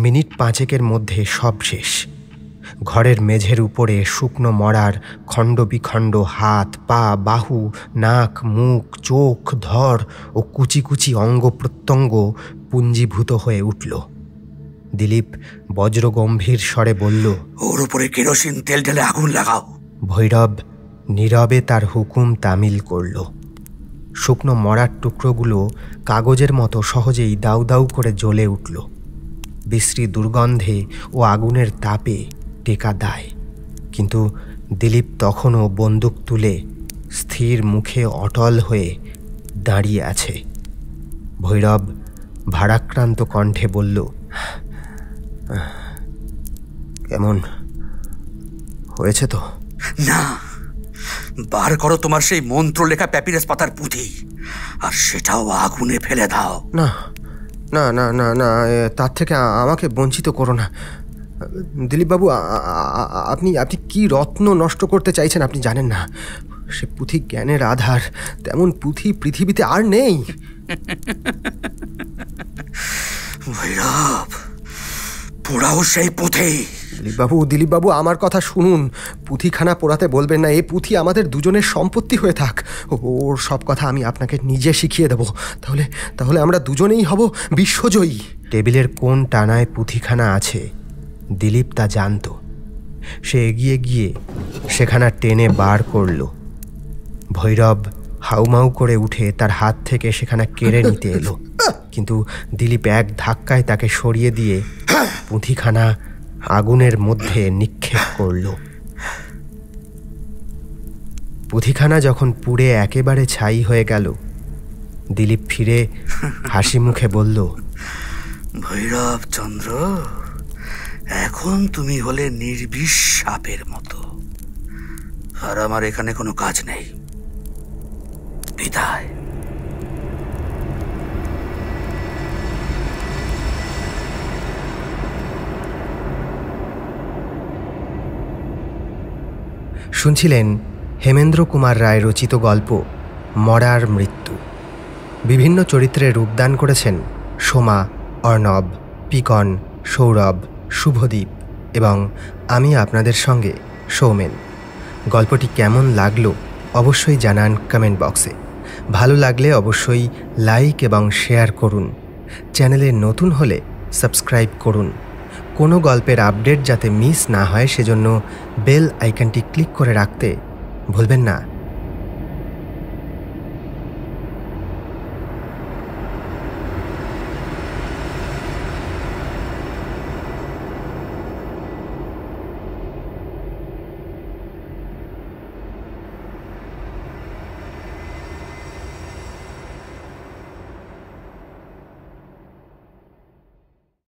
মিনিট 5 মধ্যে সব শেষ। ঘরের মেঝের উপরে শুকনো মরার খণ্ড বিখণ্ড হাত, পা, বাহু, নাক, মুখ, চোখ, ধর ও কুচি কুচি অঙ্গ প্রত্যঙ্গ পুঞ্জীভূত হয়ে উঠল। দিলীপ বজ্রগম্ভীর স্বরে বলল, ওর উপরে কেরোসিন তেল ঢেলে আগুন লাগাও। ভৈরব নীরবে তার হুকুম তামিল করল। শুকনো মরার টুকরোগুলো কাগজের মতো সহজেই দাউ দাউ করে জ্বলে উঠল। বিশ্রী দুর্গন্ধে ও আগুনের তাপে টেকা দায়। কিন্তু দিলীপ তখনও বন্দুক তুলে স্থির মুখে অটল হয়ে দাঁড়িয়ে আছে। ভৈরব ভারাক্রান্ত কণ্ঠে বলল, কেমন হয়েছে তো? না, বার করো তোমার সেই মন্ত্র লেখা প্যাপিরাস পাতার পুঁথি, আর সেটাও আগুনে ফেলে দাও। না না না না না, তার থেকে আমাকে বঞ্চিত করো না দিলীপবাবু। আপনি কি রত্ন নষ্ট করতে চাইছেন আপনি জানেন না। সে পুঁথি জ্ঞানের আধার, তেমন পুঁথি পৃথিবীতে আর নেই। ভৈরব, পোড়াও সেই পুঁথি। দিলীপবাবু আমার কথা শুনুন। পুঁথিখানা পোড়াতে বলবেন না। এই পুঁথি আমাদের দুজনের সম্পত্তি হয়ে থাক। ওর সব কথা আমি আপনাকে নিজে শিখিয়ে দেব। তাহলে আমরা দুজনেই হব বিশ্বজয়ী। টেবিলের কোন টানায় পুঁথিখানা আছে দিলীপ তা জানত। সে এগিয়ে গিয়ে সেখানা টেনে বার করল। ভৈরব হাউমাউ করে উঠে তার হাত থেকে সেখানা কেড়ে নিতে এলো, কিন্তু দিলীপ এক ধাক্কায় তাকে সরিয়ে দিয়ে পুঁথিখানা আগুনের মধ্যে নিক্ষেপ করল। পুঁথিখানা যখন পুড়ে একেবারে ছাই হয়ে গেল, দিলীপ ফিরে হাসি মুখে বলল, ভৈরব চন্দ্র, এখন তুমি হলে নির্বিষ সাপের মতো, আর আমার এখানে কোনো কাজ নেই। বিদায়। শুনছিলেন হেমেন্দ্র কুমার রায় রচিত গল্প মরার মৃত্যু। বিভিন্ন চরিত্রে রূপদান করেছেন সোমা, অর্ণব, পিকন, সৌরভ, শুভদীপ এবং আমি আপনাদের সঙ্গে সৌমেন। গল্পটি কেমন লাগলো অবশ্যই জানান কমেন্ট বক্সে। ভালো লাগলে অবশ্যই লাইক এবং শেয়ার করুন। চ্যানেলে নতুন হলে সাবস্ক্রাইব করুন। কোনো গল্পের আপডেট যাতে মিস না হয় সেজন্য বেল আইকনটি ক্লিক করে রাখতে ভুলবেন না।